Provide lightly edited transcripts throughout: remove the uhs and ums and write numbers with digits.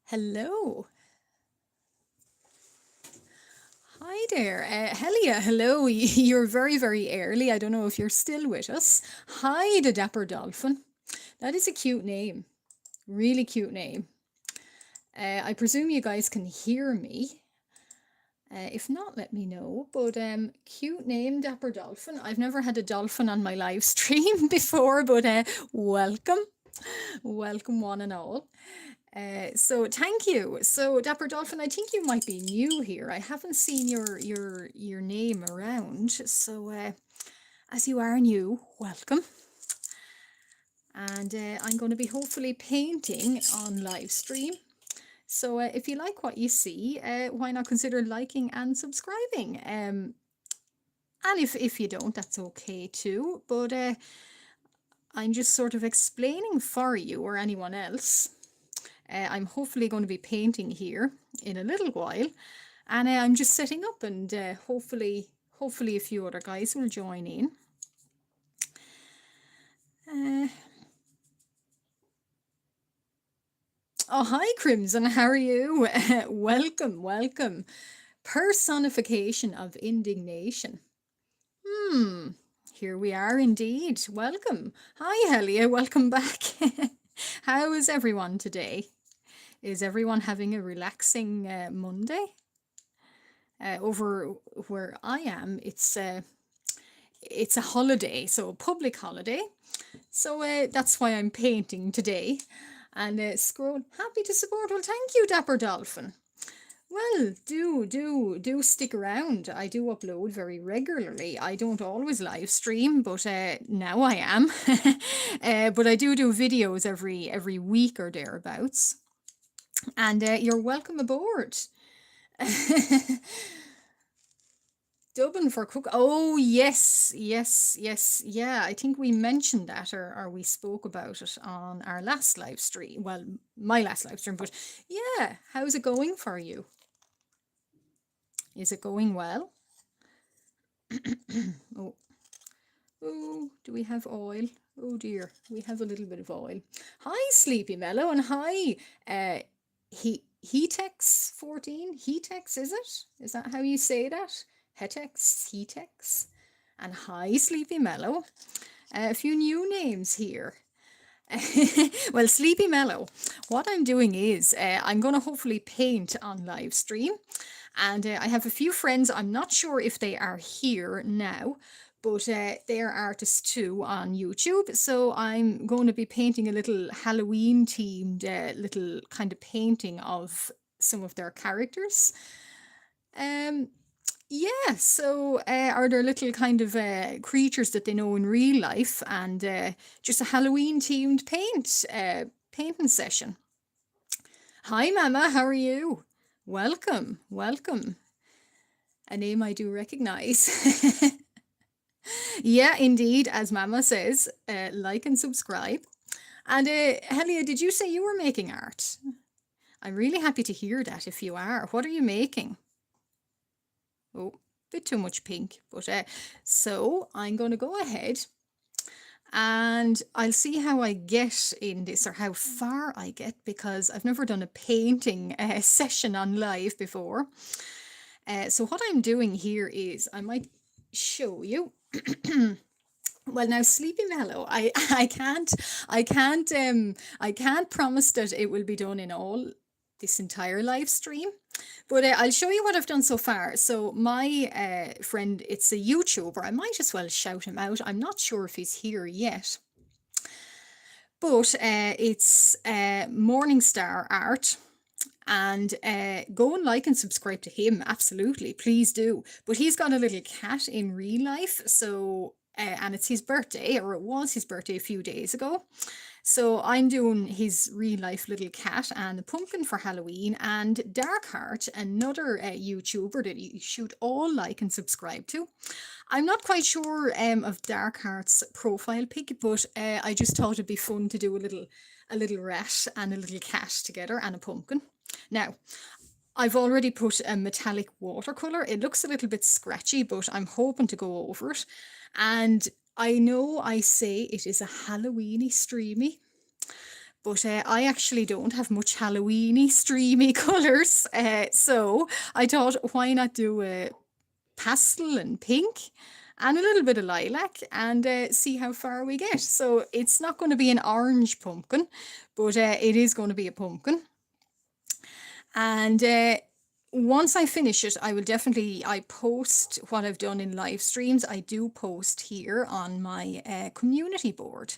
Hello. Hi there. Helia, hello. You're very, very early. I don't know if you're still with us. Hi, the Dapper Dolphin. That is a cute name. Really cute name. I presume you guys can hear me. If not, let me know. But cute name, Dapper Dolphin. I've never had a dolphin on my live stream before, but welcome. Welcome, one and all. So thank you. So Dapper Dolphin, I think you might be new here. I haven't seen your name around. So as you are new, welcome. And I'm going to be hopefully painting on live stream. So if you like what you see, why not consider liking and subscribing? And if you don't, that's okay too. But I'm just sort of explaining for you or anyone else. I'm hopefully going to be painting here in a little while, and I'm just setting up, and hopefully a few other guys will join in. Oh, hi Crimson, how are you? Welcome, welcome. Personification of indignation. Here we are indeed. Welcome. Hi Helia, welcome back. How is everyone today? Is everyone having a relaxing Monday? Over where I am, it's a holiday, so a public holiday. So that's why I'm painting today. And scroll, happy to support. Well, thank you, Dapper Dolphin. Well, do stick around. I do upload very regularly. I don't always live stream, but now I am. But I do videos every week or thereabouts. And you're welcome aboard. Dublin for cook. Oh yes, yes, yes, yeah. I think we mentioned that, or we spoke about it on our last live stream. Well, my last live stream, but yeah. How's it going for you? Is it going well? Oh, oh, do we have oil? Oh dear, we have a little bit of oil. Hi, Sleepy Mellow, and hi, Hetex 14. Hetex, is it? Is that how you say that? Hetex, Hetex, and hi, Sleepy Mellow. A few new names here. Well, Sleepy Mellow, what I'm doing is I'm going to hopefully paint on live stream. And I have a few friends, I'm not sure if they are here now, but they are artists too on YouTube. So I'm going to be painting a little Halloween themed little kind of painting of some of their characters. Um, yeah, so are there little kind of creatures that they know in real life, and just a Halloween themed painting session. Hi, Mama, how are you? Welcome, welcome. A name I do recognize. Yeah, indeed, as Mama says, like and subscribe. And Helia, did you say you were making art? I'm really happy to hear that if you are. What are you making? Oh, bit too much pink, but so I'm going to go ahead and I'll see how I get in this, or how far I get, because I've never done a painting session on live before. So what I'm doing here is, I might show you. Well, now, Sleepy Mellow, I can't promise that it will be done in all this entire live stream, but I'll show you what I've done so far. So my friend, it's a YouTuber. I might as well shout him out. I'm not sure if he's here yet, but it's Morningstar Art. And go and like and subscribe to him. Absolutely, please do. But he's got a little cat in real life, so and it's his birthday, or it was his birthday a few days ago. So I'm doing his real life little cat and the pumpkin for Halloween, and Darkheart, another YouTuber that you should all like and subscribe to. I'm not quite sure of Darkheart's profile pic, but I just thought it'd be fun to do a little rat and a little cat together, and a pumpkin. Now, I've already put a metallic watercolour. It looks a little bit scratchy, but I'm hoping to go over it. And I know I say it is a Halloweenie Streamie, But I actually don't have much Halloweeny streamy colours. So I thought, why not do a pastel and pink and a little bit of lilac and see how far we get. So it's not going to be an orange pumpkin, but it is going to be a pumpkin. And once I finish it, I post what I've done in live streams. I do post here on my community board.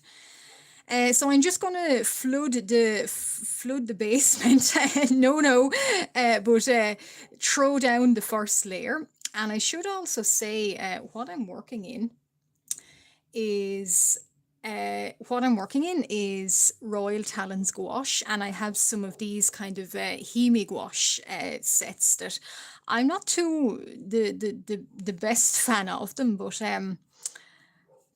So I'm just gonna flood the basement. No, but throw down the first layer. And I should also say what I'm working in is Royal Talons gouache, and I have some of these kind of Hemi gouache sets that I'm not too the best fan of them, but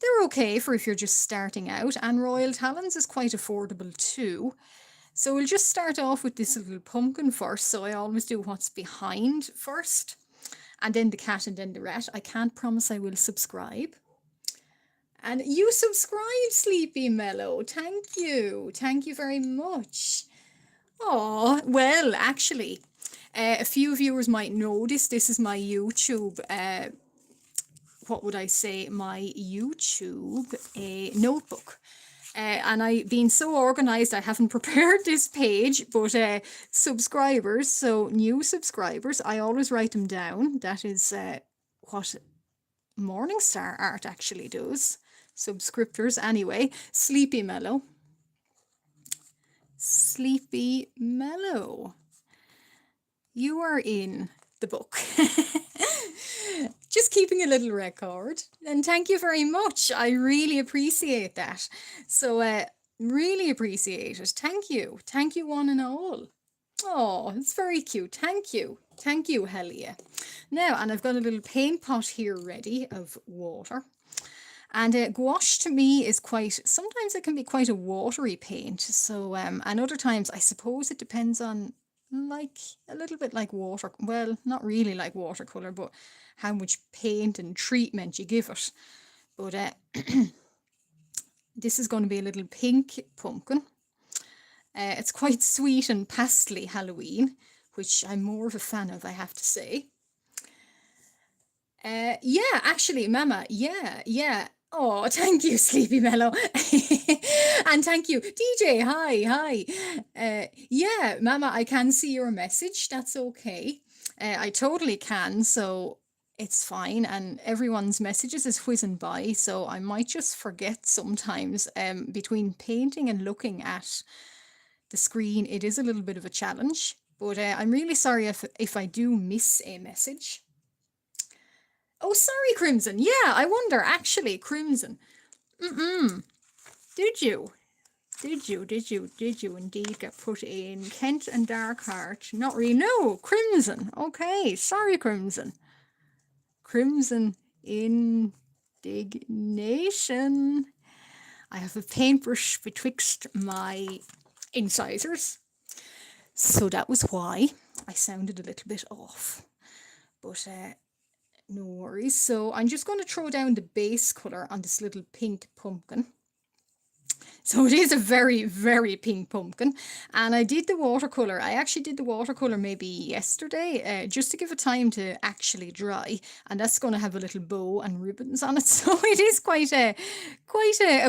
they're okay for if you're just starting out, and Royal Talons is quite affordable too. So we'll just start off with this little pumpkin first. So I always do what's behind first, and then the cat, and then the rat. I can't promise I will subscribe. And you subscribe, Sleepy Mellow. Thank you. Thank you very much. Oh, well, actually, a few viewers might know this. This is my YouTube what would I say, my YouTube notebook. And I being so organized, I haven't prepared this page, but subscribers, so new subscribers, I always write them down. That is what Morningstar Art actually does. Subscriptors anyway. Sleepy Mellow. Sleepy Mellow. You are in the book. Just keeping a little record, and thank you very much. I really appreciate that. So really appreciate it. Thank you one and all. Oh, it's very cute. Thank you, Helia. Now, and I've got a little paint pot here ready of water. And gouache to me is sometimes it can be quite a watery paint. So and other times I suppose it depends on, like, a little bit like water, well, not really like watercolor, but how much paint and treatment you give it. But this is going to be a little pink pumpkin. It's quite sweet and pastely Halloween, which I'm more of a fan of, I have to say. Yeah, actually, Mama, yeah. Oh, thank you, Sleepy Mellow. And thank you, DJ. Hi. Yeah, Mama, I can see your message. That's okay. I totally can, so it's fine. And everyone's messages is whizzing by, so I might just forget sometimes. Between painting and looking at the screen, it is a little bit of a challenge. But I'm really sorry if I do miss a message. Oh, sorry, Crimson. Yeah, I wonder, actually, Crimson. Did you indeed get put in Kent and Darkheart? Not really. No, Crimson. Okay, sorry, Crimson. Crimson indignation. I have a paintbrush betwixt my incisors, so that was why I sounded a little bit off. But no worries. So I'm just going to throw down the base colour on this little pink pumpkin. So it is a very, very pink pumpkin. And I did the watercolour. I actually did the watercolour maybe yesterday, just to give it time to actually dry. And that's going to have a little bow and ribbons on it. So it is quite a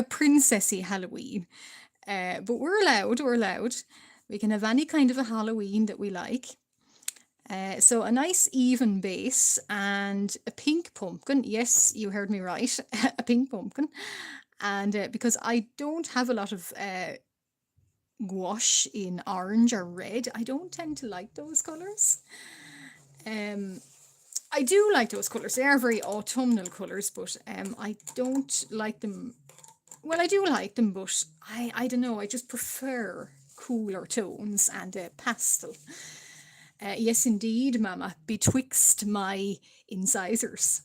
princessy Halloween. But we're allowed. We can have any kind of a Halloween that we like. So a nice even base and a pink pumpkin. Yes, you heard me right. A pink pumpkin. And because I don't have a lot of gouache in orange or red, I don't tend to like those colours. I do like those colours. They are very autumnal colours, but I don't like them. Well, I do like them, but I don't know. I just prefer cooler tones and pastel. Yes, indeed, Mama, betwixt my incisors.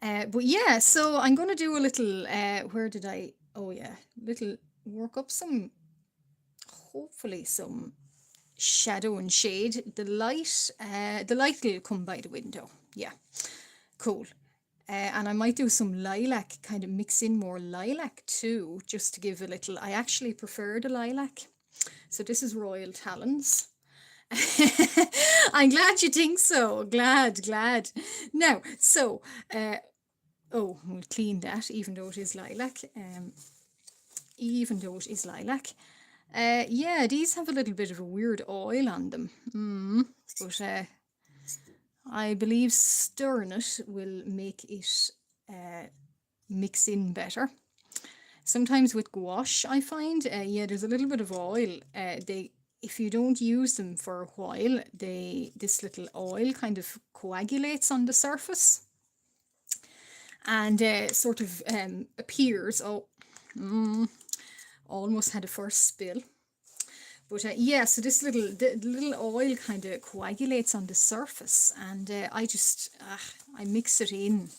But yeah, so I'm going to do a little, work up some, hopefully some shadow and shade. The light will come by the window. Yeah, cool. And I might do some lilac, kind of mix in more lilac too, just to give a little. I actually prefer the lilac. So this is Royal Talons. I'm glad you think so. Glad, glad. Now, so, oh, we'll clean that, even though it is lilac. Even though it is lilac. Yeah, these have a little bit of a weird oil on them. But I believe stirring it will make it mix in better. Sometimes with gouache, I find, yeah, there's a little bit of oil. If you don't use them for a while, this little oil kind of coagulates on the surface and sort of appears. Oh, almost had a first spill. But yeah, so the little oil kind of coagulates on the surface, and I mix it in.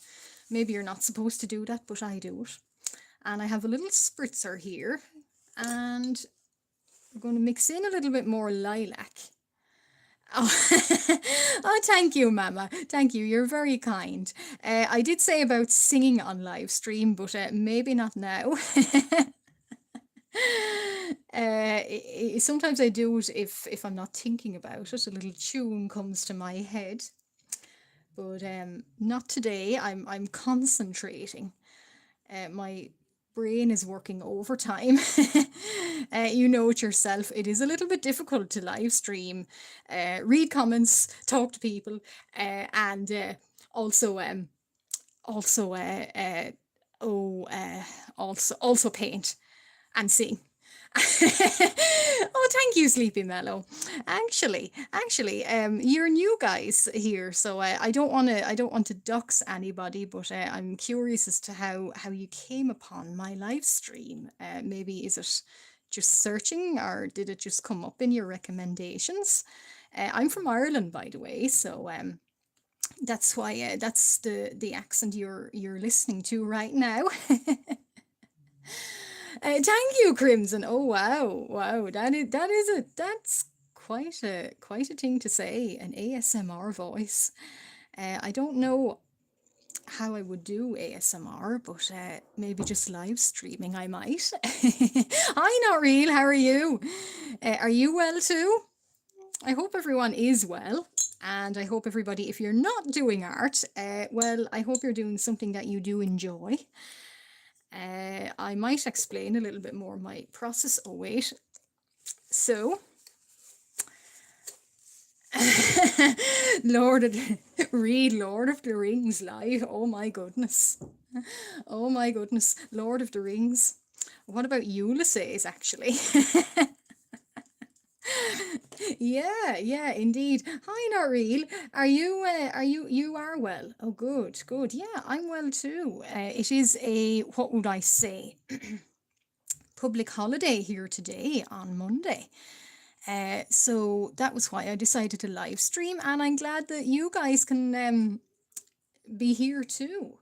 Maybe you're not supposed to do that, but I do it. And I have a little spritzer here, and we're going to mix in a little bit more lilac. Oh, oh, thank you, Mama. Thank you. You're very kind. I did say about singing on live stream, but maybe not now. Sometimes I do it if I'm not thinking about it. A little tune comes to my head, but not today. I'm concentrating. My brain is working overtime. You know it yourself. It is a little bit difficult to live stream, read comments, talk to people, and also also oh also paint and sing. Oh, thank you, Sleepy Mellow. Actually, you're new guys here, so I don't want to dox anybody, but I'm curious as to how you came upon my live stream. Maybe is it just searching, or did it just come up in your recommendations? I'm from Ireland, by the way, so that's why that's the accent you're listening to right now. Thank you, Crimson. Oh wow, wow, that's quite a thing to say. An ASMR voice. I don't know how I would do ASMR, but maybe just live streaming. I might. Hi, not real. How are you? Are you well too? I hope everyone is well. And I hope everybody, if you're not doing art, well, I hope you're doing something that you do enjoy. I might explain a little bit more my process. Oh, wait. So, read Lord of the Rings live. Oh my goodness. Oh my goodness. Lord of the Rings. What about Ulysses, actually? Yeah, indeed. Hi, Noreel. You are well? Oh, good, good. Yeah, I'm well too. It is what would I say, public holiday here today on Monday. So that was why I decided to live stream, and I'm glad that you guys can be here too.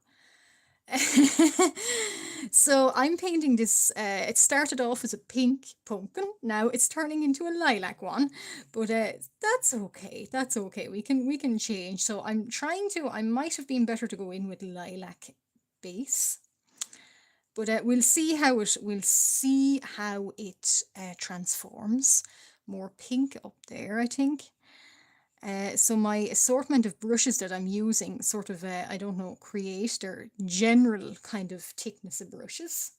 So I'm painting this. It started off as a pink pumpkin. Now it's turning into a lilac one, but that's okay. That's okay. We can change. So I'm trying to. I might have been better to go in with lilac base, but we'll see how it transforms. More pink up there, I think. So my assortment of brushes that I'm using sort of, I don't know, create their general kind of thickness of brushes.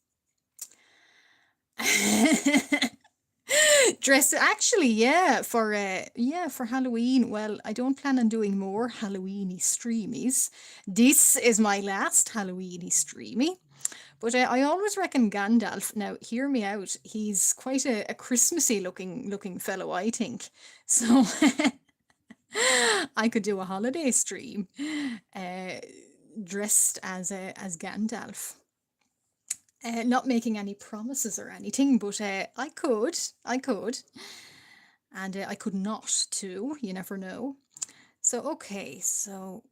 Dress actually, yeah, for Halloween. Well, I don't plan on doing more Halloweenie streamies. This is my last Halloweenie streamie. But I always reckon Gandalf. Now, hear me out. He's quite a Christmassy looking fellow, I think. So I could do a holiday stream, dressed as Gandalf. Not making any promises or anything, but I could, and I could not too. You never know. So okay, so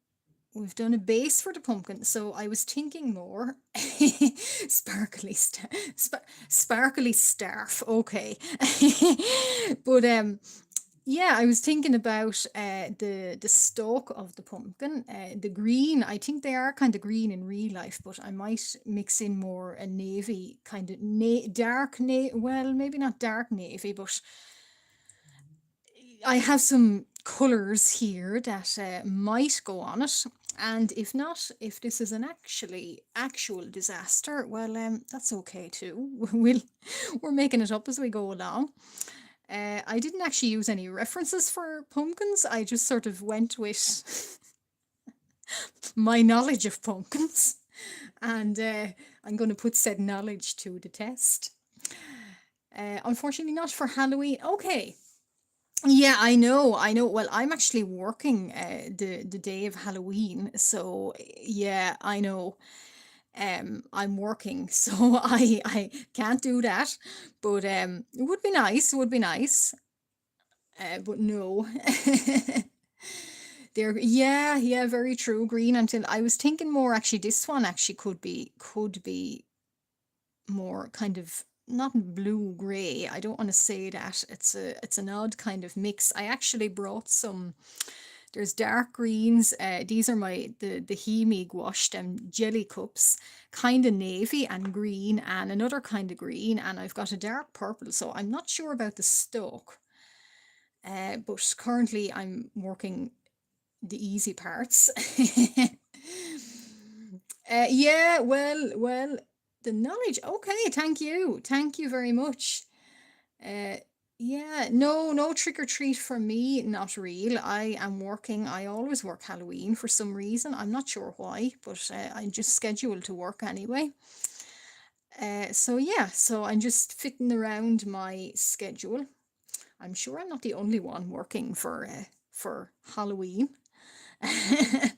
we've done a base for the pumpkin. So I was thinking more sparkly sparkly starf. Okay, but Yeah, I was thinking about the stalk of the pumpkin, the green. I think they are kind of green in real life, but I might mix in more a navy kind of dark well, maybe not dark navy, but I have some colors here that might go on it. And if not, if this is an actual disaster, well, that's okay too. We're making it up as we go along. I didn't actually use any references for pumpkins. I just sort of went with my knowledge of pumpkins, and I'm going to put said knowledge to the test. Unfortunately, not for Halloween. Okay. Yeah, I know, I know. Well, I'm actually working the day of Halloween, so yeah, I know. I'm working, so I can't do that. But it would be nice. It would be nice. But no. They're yeah, very true. Green until I was thinking more actually this one actually could be more kind of not blue gray. I don't want to say that. It's an odd kind of mix. I actually brought some there's dark greens. These are the Hemi gouache, jelly cups, kind of navy and green, and another kind of green, and I've got a dark purple. So I'm not sure about the stalk, but currently I'm working the easy parts. Yeah, well, the knowledge. Okay, thank you very much. Uh, yeah, no trick or treat for me, not real. I am working. I always work Halloween for some reason. I'm not sure why, but I'm just scheduled to work anyway. So yeah, so I'm just fitting around my schedule. I'm sure I'm not the only one working for Halloween. uh,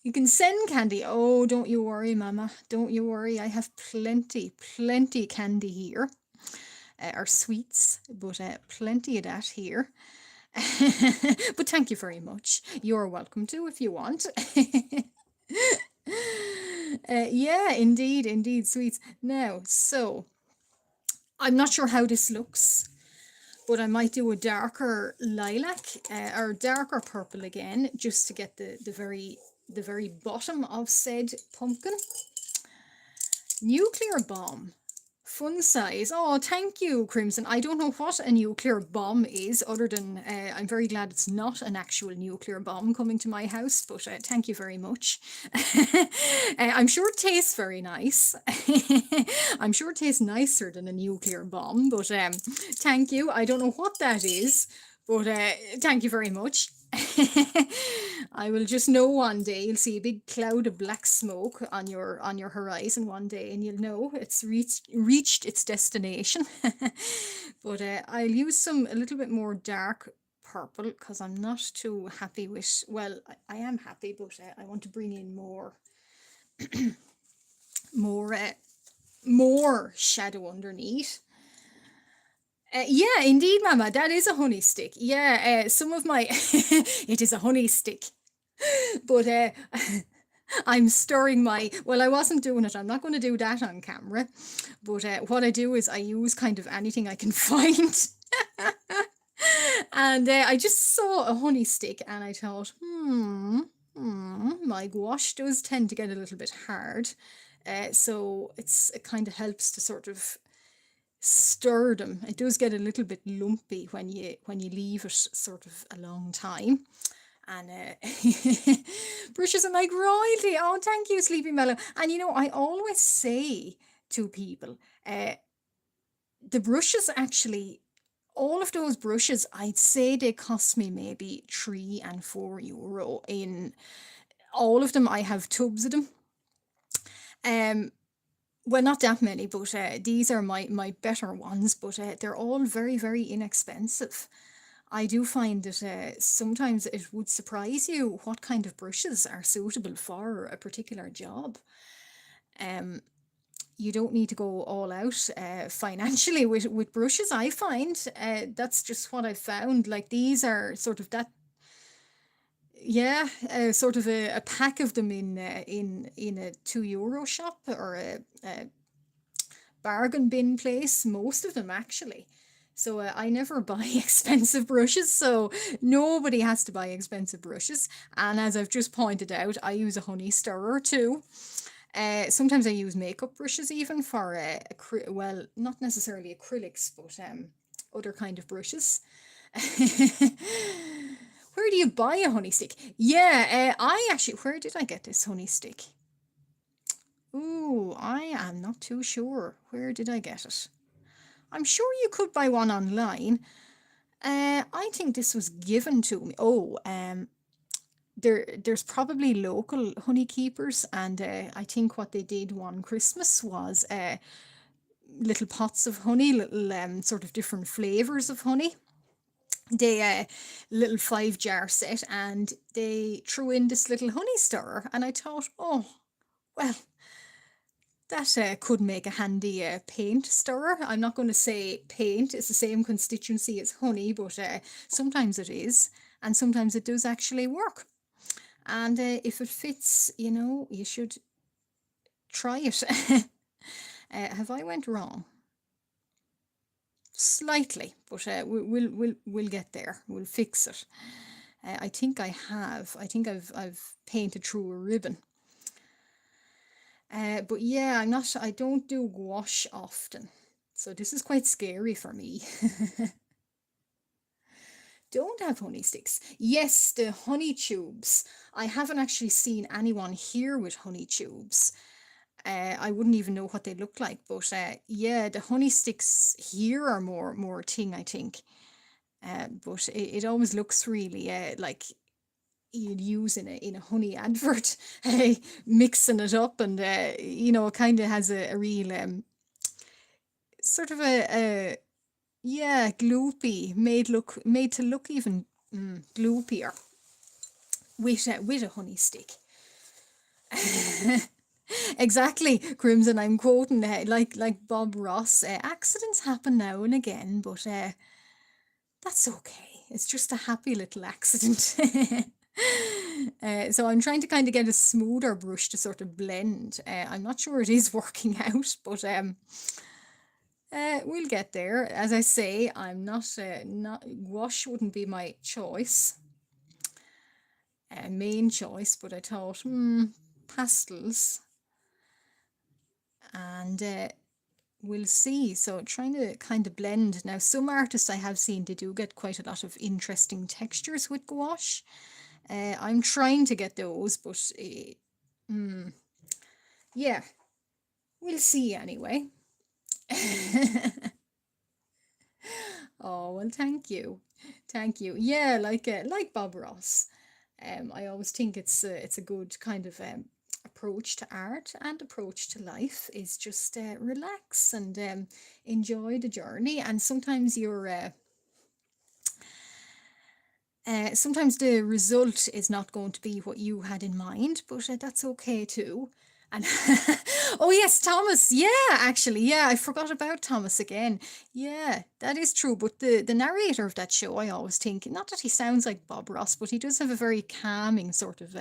you can send candy. Oh, don't you worry, Mama. Don't you worry. I have plenty candy here. Or sweets, but plenty of that here. But thank you very much. You're welcome to if you want. Yeah, indeed, sweets. Now, so I'm not sure how this looks, but I might do a darker lilac or darker purple again, just to get the very bottom of said pumpkin. Nuclear bomb. Fun size. Oh, thank you, Crimson. I don't know what a nuclear bomb is, other than I'm very glad it's not an actual nuclear bomb coming to my house, but thank you very much. I'm sure it tastes very nice. I'm sure it tastes nicer than a nuclear bomb, but thank you. I don't know what that is, but thank you very much. I will just know one day. You'll see a big cloud of black smoke on your horizon one day, and you'll know it's reached its destination. But I'll use a little bit more dark purple because I'm not too happy with. Well, I am happy, but I want to bring in more more shadow underneath. Yeah, indeed, Mama. That is a honey stick. Yeah, some of my it is a honey stick. But I'm stirring my. Well, I wasn't doing it. I'm not going to do that on camera. But what I do is I use kind of anything I can find. And I just saw a honey stick, and I thought, my gouache does tend to get a little bit hard. So it kind of helps to sort of stir them. It does get a little bit lumpy when you leave it sort of a long time. And brushes are like royalty. Oh, thank you, Sleepy Mellow. And I always say to people, the brushes actually, all of those brushes, I'd say they cost me maybe €3 and €4 in all of them. I have tubs of them. Um, well, not that many, but these are my better ones. But they're all very inexpensive. I do find that sometimes it would surprise you what kind of brushes are suitable for a particular job. Um, you don't need to go all out financially with brushes. I find that's just what I found. Like these are sort of that, yeah, sort of a pack of them in a €2 shop or a bargain bin place. Most of them actually. So I never buy expensive brushes, so nobody has to buy expensive brushes. And as I've just pointed out, I use a honey stirrer too. Sometimes I use makeup brushes even for well, not necessarily acrylics, but other kind of brushes. Where do you buy a honey stick? Yeah, I actually, where did I get this honey stick? Ooh, I am not too sure. Where did I get it? I'm sure you could buy one online. I think this was given to me. Oh, there's probably local honey keepers, and I think what they did one Christmas was little pots of honey, little sort of different flavors of honey. They little 5 jar set, and they threw in this little honey stirrer, and I thought, oh, well, that could make a handy paint stirrer. I'm not going to say paint is the same constituency as honey, but sometimes it is, and sometimes it does actually work. And if it fits, you should try it. Have I went wrong? Slightly, but we'll get there. We'll fix it. I think I have. I think I've painted through a ribbon. But yeah, I don't do gouache often. So this is quite scary for me. Don't have honey sticks. Yes, the honey tubes. I haven't actually seen anyone here with honey tubes. I wouldn't even know what they look like, but yeah, the honey sticks here are more thing, I think. But it always looks really like you'd use in a honey advert, mixing it up, and it kind of has a real sort of a yeah, gloopy, made to look even gloopier with a honey stick. Exactly, Crimson. I'm quoting like Bob Ross. Accidents happen now and again, but that's okay. It's just a happy little accident. So I'm trying to kind of get a smoother brush to sort of blend. I'm not sure it is working out, but we'll get there. As I say, I'm not gouache wouldn't be my choice, main choice, but I thought, pastels, and we'll see. So trying to kind of blend. Now, some artists I have seen, they do get quite a lot of interesting textures with gouache. I'm trying to get those, but yeah, we'll see anyway. Oh, well, thank you. Thank you. Yeah, like Bob Ross. I always think it's a good kind of approach to art and approach to life is just relax and enjoy the journey. And sometimes the result is not going to be what you had in mind, but that's okay too. And oh yes, Thomas. Yeah, actually, yeah, I forgot about Thomas again. Yeah, that is true. But the narrator of that show, I always think, not that he sounds like Bob Ross, but he does have a very calm and sort of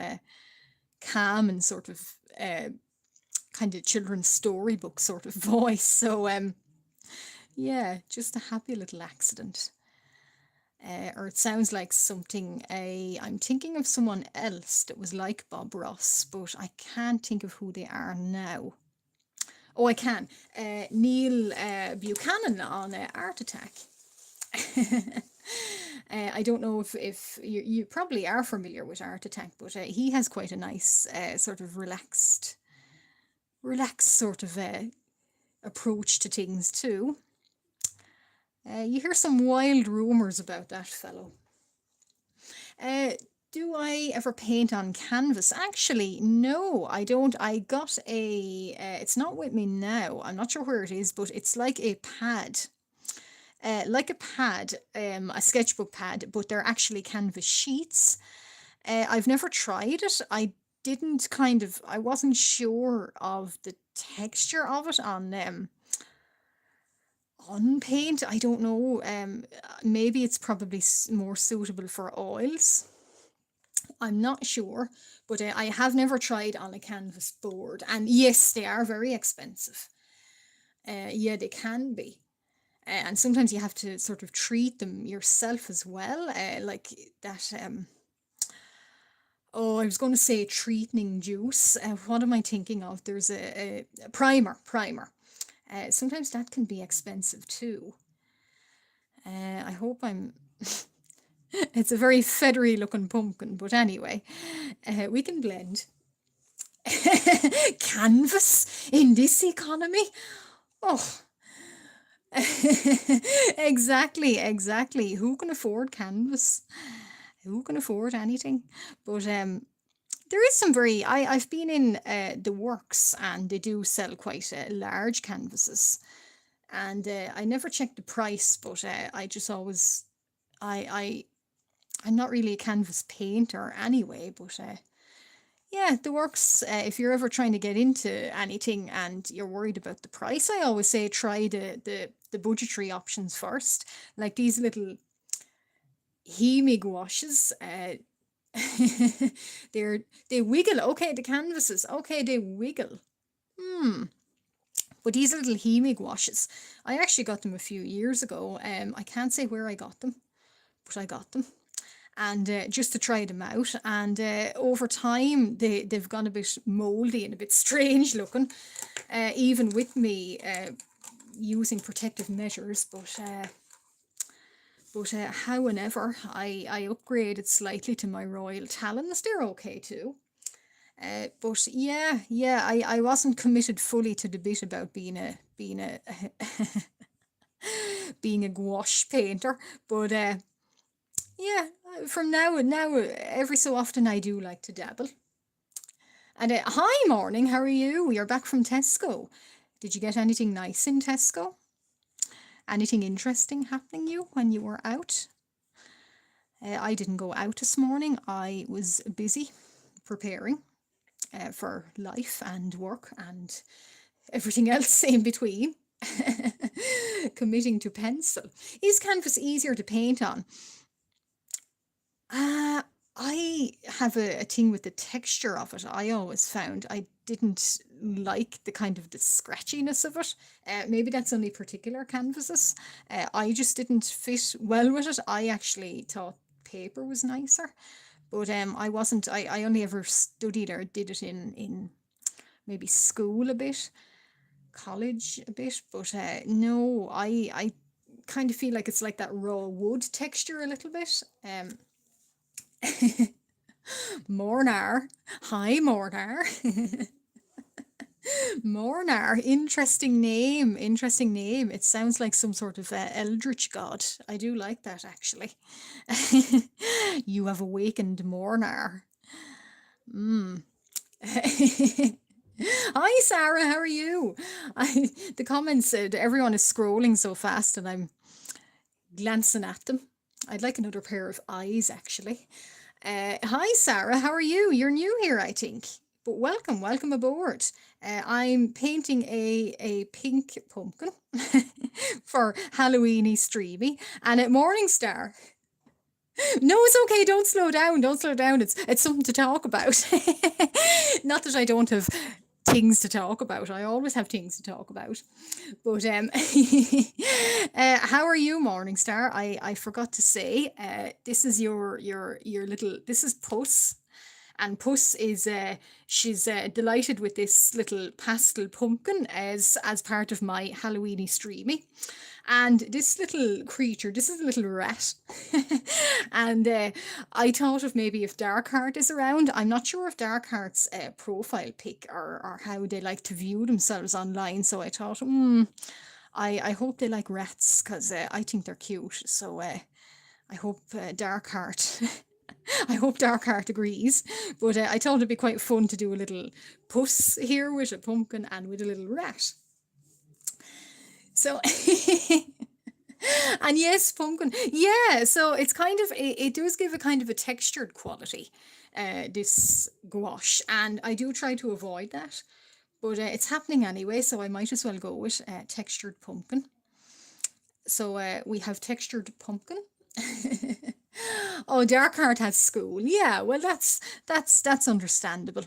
kind of children's storybook sort of voice. So yeah, just a happy little accident. Or it sounds like something I'm thinking of someone else that was like Bob Ross, but I can't think of who they are now. Oh, I can. Neil Buchanan on Art Attack. I don't know if you probably are familiar with Art Attack, but he has quite a nice sort of relaxed sort of approach to things too. You hear some wild rumours about that fellow. Uh, do I ever paint on canvas? Actually, no, I don't. I got it's not with me now. I'm not sure where it is, but it's like a pad. A sketchbook pad, but they're actually canvas sheets. I've never tried it. I wasn't sure of the texture of it on paint. I don't know. Maybe it's probably more suitable for oils. I'm not sure, but I have never tried on a canvas board. And yes, they are very expensive. Yeah, they can be. And sometimes you have to sort of treat them yourself as well, like that. Oh, I was going to say treating juice. What am I thinking of? There's a primer. Sometimes that can be expensive too. I hope I'm. It's a very feathery looking pumpkin, but anyway, we can blend. Canvas in this economy? Oh, exactly. Who can afford canvas? Who can afford anything? But there is some very. I've been in the works, and they do sell quite large canvases. And I never checked the price, but I just always I I'm not really a canvas painter anyway, but yeah, the works. If you're ever trying to get into anything and you're worried about the price, I always say try the budgetary options first, like these little Hemi gouaches. They're they wiggle. Okay, the canvases. Okay, they wiggle. Hmm. But these little Hemi gouaches, I actually got them a few years ago. I can't say where I got them, but I got them. And just to try them out. And over time, they've gone a bit moldy and a bit strange looking, even with me using protective measures. But however, I upgraded slightly to my royal talons. They're okay too. But yeah, I wasn't committed fully to the bit about being a being a gouache painter. But yeah, from now every so often I do like to dabble. And hi, morning. How are you? You're back from Tesco. Did you get anything nice in Tesco? Anything interesting happening you when you were out? I didn't go out this morning. I was busy preparing for life and work and everything else in between. Committing to pencil. Is canvas easier to paint on? Uh, I have a thing with the texture of it. I always found I didn't like the kind of the scratchiness of it. Maybe that's only particular canvases. I just didn't fit well with it. I actually thought paper was nicer, but I wasn't. I only ever studied or did it in maybe school a bit, college a bit, but no, I kind of feel like it's like that raw wood texture a little bit. Mornar. Hi, Mornar. Mornar. Interesting name. Interesting name. It sounds like some sort of eldritch god. I do like that actually. You have awakened Mornar. Mm. Hi, Sarah. How are you? The comments said everyone is scrolling so fast, and I'm glancing at them. I'd like another pair of eyes, actually. Hi, Sarah. How are you? You're new here, I think. But welcome aboard. I'm painting a pink pumpkin for Halloweenie Streamie, and at Morningstar. No, it's okay. Don't slow down. Don't slow down. It's something to talk about. Not that I don't have things to talk about. I always have things to talk about. But how are you, Morningstar? I forgot to say. This is your little. This is Puss. And Puss is she's delighted with this little pastel pumpkin as part of my Halloweeny streamy. And this little creature, this is a little rat. And I thought of maybe if Darkheart is around. I'm not sure if Darkheart's profile pic or how they like to view themselves online. So I thought, I hope they like rats because I think they're cute. So I hope Darkheart. I hope Darkheart agrees. But I thought it'd be quite fun to do a little puss here with a pumpkin and with a little rat. So, and yes, pumpkin. Yeah, so it's kind of, it does give a kind of a textured quality, this gouache. And I do try to avoid that. But it's happening anyway, so I might as well go with textured pumpkin. So we have textured pumpkin. Oh, Darkheart has school. Yeah, well, that's understandable.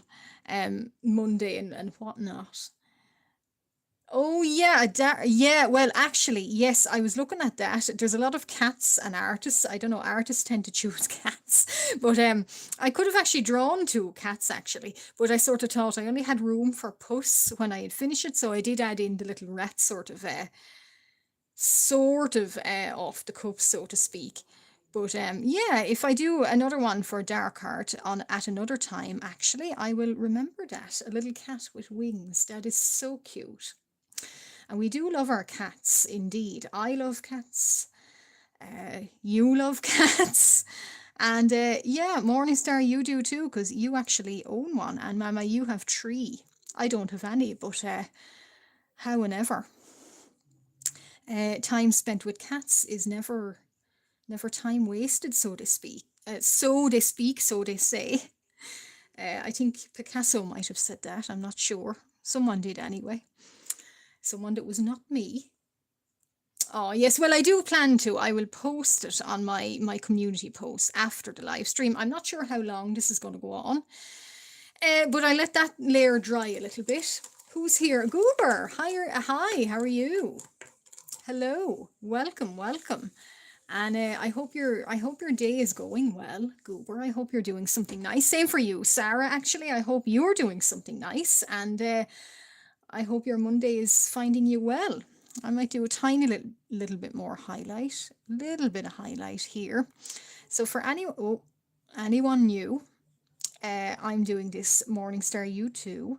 Monday and whatnot. Oh yeah, yeah. Well, actually, yes, I was looking at that. There's a lot of cats and artists. I don't know, artists tend to choose cats, but I could have actually drawn two cats actually, but I sort of thought I only had room for puss when I had finished it, so I did add in the little rat off the cuff, so to speak. But yeah, if I do another one for dark art on at another time, actually, I will remember that. A little cat with wings. That is so cute. And we do love our cats, indeed. I love cats. You love cats. And yeah, Morningstar, you do too, because you actually own one. And Mama, you have three. I don't have any, but how and ever. Time spent with cats is never time wasted, so to speak. So they speak, so they say. I think Picasso might have said that. I'm not sure. Someone did anyway. Someone that was not me. Oh, yes. Well, I do plan to. I will post it on my community post after the live stream. I'm not sure how long this is going to go on, but I let that layer dry a little bit. Who's here? Goober. Hi. How are you? Hello. Welcome. Welcome. And I hope your day is going well, Goober. I hope you're doing something nice. Same for you, Sarah. Actually, I hope you're doing something nice, and I hope your Monday is finding you well. I might do a tiny little bit more highlight, little bit of highlight here. So for anyone new, I'm doing this Morningstar U2.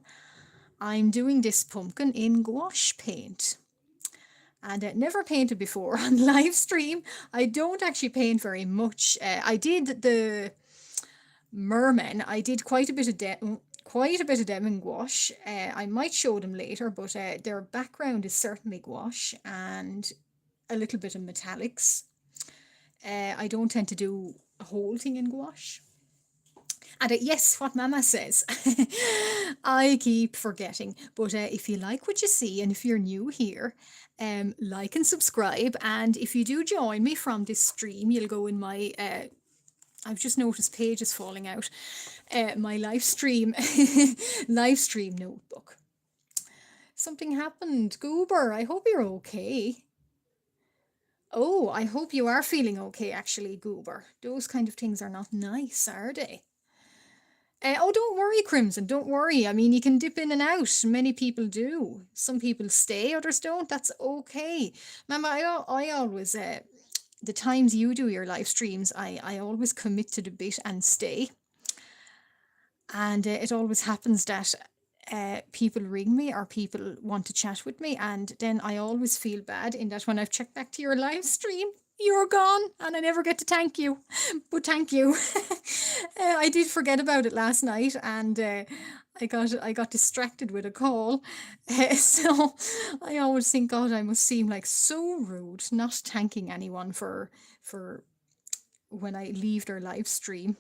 I'm doing this pumpkin in gouache paint. And never painted before on live stream. I don't actually paint very much. I did the mermen. I did quite a bit of them in gouache. I might show them later, but their background is certainly gouache and a little bit of metallics. I don't tend to do a whole thing in gouache. And yes, what Mama says. I keep forgetting. But if you like what you see and if you're new here, like and subscribe. And if you do join me from this stream, you'll go in my I've just noticed pages falling out. My live stream notebook. Something happened. Goober, I hope you're okay. Oh, I hope you are feeling okay, actually, Goober. Those kind of things are not nice, are they? Oh, don't worry, Crimson. Don't worry. I mean, you can dip in and out. Many people do. Some people stay, others don't. That's okay. Mama, I always, the times you do your live streams, I always commit to the bit and stay. And it always happens that people ring me or people want to chat with me. And then I always feel bad in that when I've checked back to your live stream, you're gone and I never get to thank you. But thank you. I did forget about it last night and I got distracted with a call. So I always think, God, I must seem like so rude not thanking anyone for when I leave their live stream.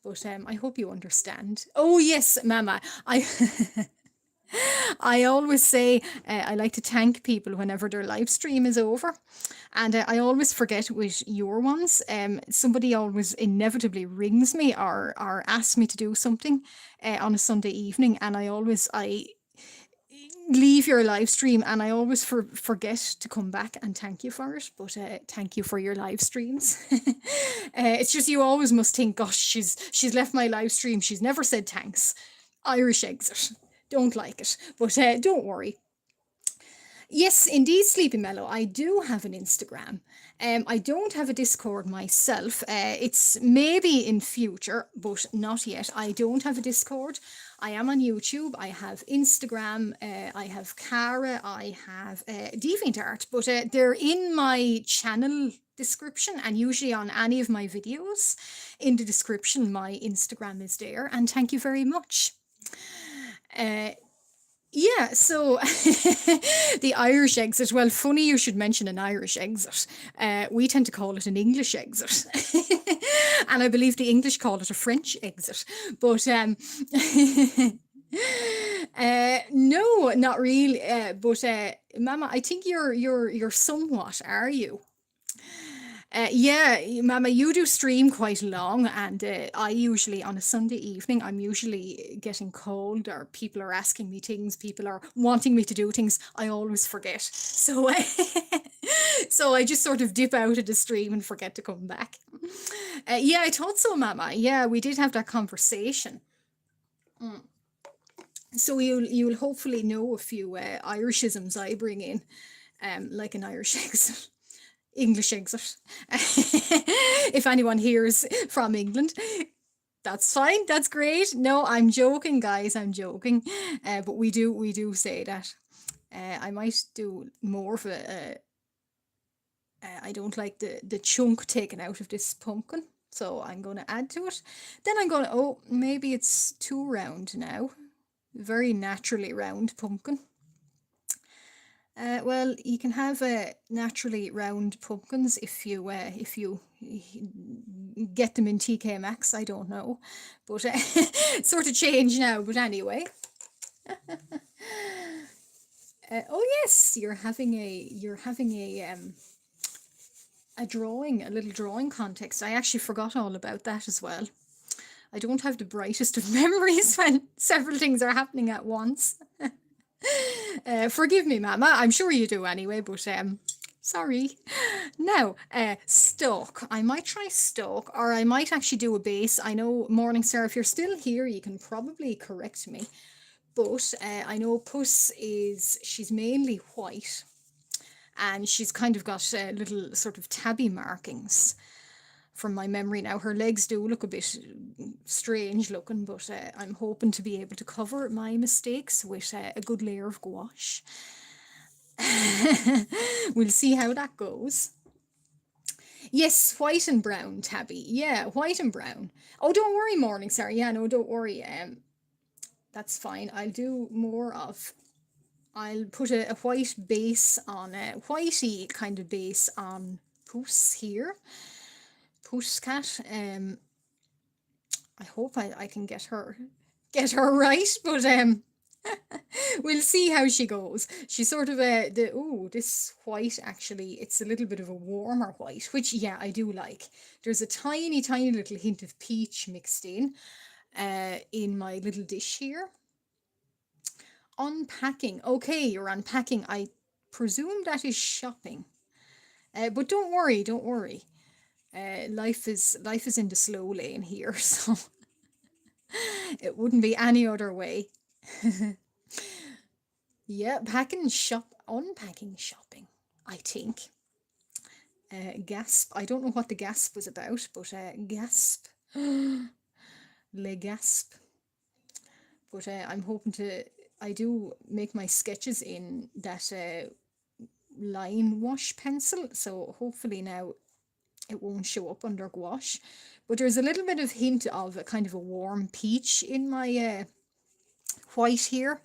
But I hope you understand. Oh yes, Mama. I always say I like to thank people whenever their live stream is over. And I always forget with your ones. Somebody always inevitably rings me or asks me to do something on a Sunday evening. And I leave your live stream and I always forget to come back and thank you for it. But thank you for your live streams. It's just you always must think, gosh, she's left my live stream. She's never said thanks. Irish exit. Don't like it. But don't worry. Yes, indeed, Sleepy Mellow. I do have an Instagram. I don't have a Discord myself. It's maybe in future, but not yet. I don't have a Discord. I am on YouTube. I have Instagram. I have Cara. I have DeviantArt, but they're in my channel description and usually on any of my videos. In the description, my Instagram is there. And thank you very much. Yeah, so the Irish exit. Well, funny you should mention an Irish exit. We tend to call it an English exit. And I believe the English call it a French exit. But no, not really. But Mama, I think you're somewhat, are you? Yeah, Mama, you do stream quite long, and I usually on a Sunday evening, I'm usually getting cold, or people are asking me things, people are wanting me to do things. I always forget, so so I just sort of dip out of the stream and forget to come back. Yeah, I thought so, Mama. Yeah, we did have that conversation. Mm. So you'll hopefully know a few Irishisms I bring in, like an Irish accent. English exit. If anyone hears from England, that's fine. That's great. No, I'm joking, guys. I'm joking. But we do say that. I might do more of I don't like the chunk taken out of this pumpkin, so I'm going to add to it. Then I'm going to. Oh, maybe it's too round now. Very naturally round pumpkin. Well, you can have naturally round pumpkins if you get them in TK Maxx. I don't know, but sort of change now. But anyway, oh yes, you're having a drawing, a little drawing contest. I actually forgot all about that as well. I don't have the brightest of memories when several things are happening at once. Forgive me, Mama. I'm sure you do anyway, but sorry. Now, stalk. I might try stalk, or I might actually do a base. I know, Morningstar, if you're still here, you can probably correct me. But I know Puss she's mainly white, and she's kind of got little sort of tabby markings from my memory now. Her legs do look a bit strange looking, but I'm hoping to be able to cover my mistakes with a good layer of gouache. We'll see how that goes. Yes, white and brown, Tabby. Yeah, white and brown. Oh, don't worry, Morningstar. Yeah, no, don't worry. That's fine. I'll put a white base on a whitey kind of base on Puss here. Puss cat. I hope I can get her right, but we'll see how she goes. She's sort of this white, actually, it's a little bit of a warmer white, which, yeah, I do like. There's a tiny, tiny little hint of peach mixed in my little dish here. Unpacking. Okay, you're unpacking. I presume that is shopping. But don't worry, don't worry. Life is in the slow lane here, so it wouldn't be any other way. Yeah, unpacking shopping, I think. Gasp. I don't know what the gasp was about, but gasp. Le gasp. But I'm hoping to. I do make my sketches in that line wash pencil, so hopefully now it won't show up under gouache. But there's a little bit of hint of a kind of a warm peach in my white here.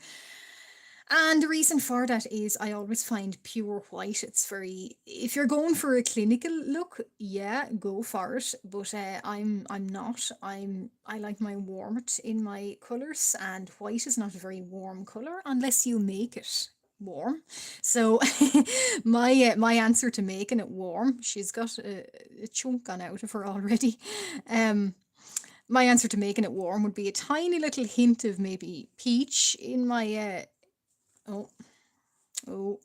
And the reason for that is I always find pure white, it's very, if you're going for a clinical look, yeah, go for it. But I'm not. I like my warmth in my colours, and white is not a very warm colour unless you make it warm. So my answer to making it warm, she's got a chunk gone out of her already. My answer to making it warm would be a tiny little hint of maybe peach in my oh, oh,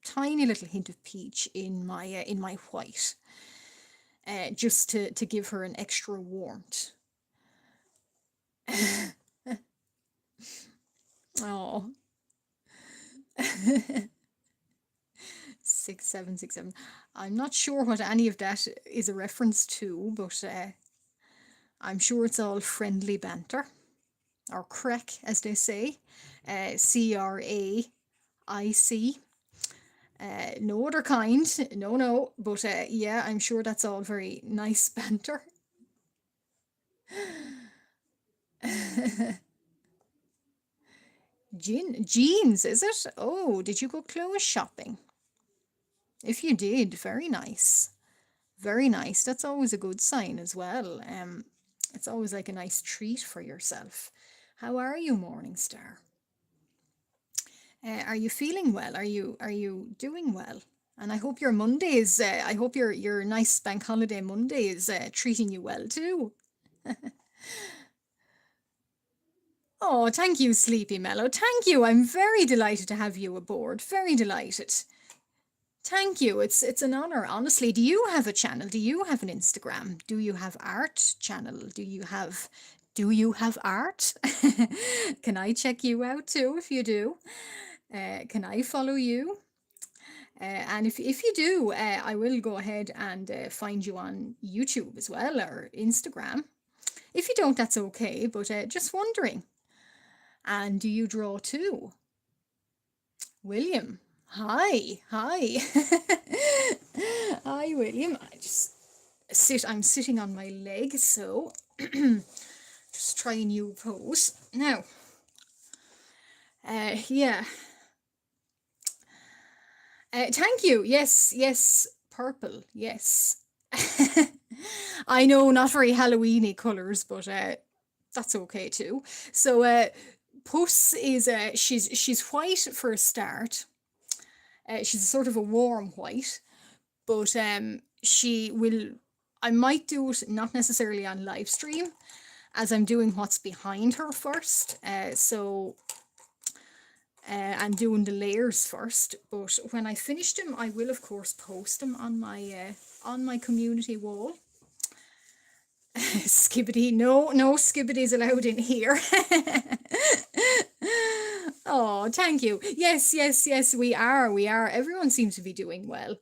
tiny little hint of peach in my white, just to give her an extra warmth. Oh, 6767. I'm not sure what any of that is a reference to, but I'm sure it's all friendly banter, or crack, as they say. CRAIC. No other kind, no, but yeah, I'm sure that's all very nice banter. Jeans, is it? Oh, did you go clothes shopping? If you did, very nice. Very nice. That's always a good sign as well. It's always like a nice treat for yourself. How are you, Morningstar? Are you feeling well? Are you doing well? And I hope your Monday is, I hope your nice bank holiday Monday is treating you well too. Oh, thank you, Sleepy Mellow. Thank you. I'm very delighted to have you aboard. Very delighted. Thank you. It's an honor. Honestly, do you have a channel? Do you have an Instagram? Do you have art channel? Do you have art? Can I check you out too if you do? Can I follow you? And if you do, I will go ahead and find you on YouTube as well or Instagram. If you don't, that's okay, but just wondering. And do you draw too? William. Hi. Hi. Hi, William. I'm sitting on my leg, so just try a new pose. Now, yeah. Thank you. Yes, yes, purple. Yes. I know, not very Halloweeny colours, but that's okay too. So, Puss is she's white for a start. She's sort of a warm white, but she will. I might do it not necessarily on live stream, as I'm doing what's behind her first. And doing the layers first. But when I finish them, I will of course post them on my community wall. Skibbity, no skibbities allowed in here. Oh, thank you. Yes, yes, yes, we are. Everyone seems to be doing well.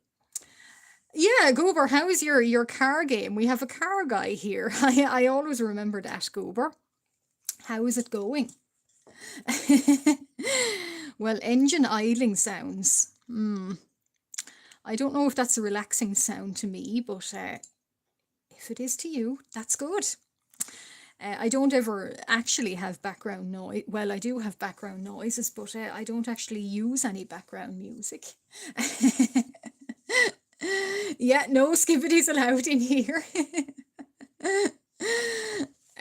Yeah, Goober, how is your car game? We have a car guy here. I always remember that, Goober. How is it going? Well, engine idling sounds. I don't know if that's a relaxing sound to me, but if it is to you, that's good. I don't ever actually have background noise. Well, I do have background noises, but I don't actually use any background music. Yeah, no skibbities allowed in here.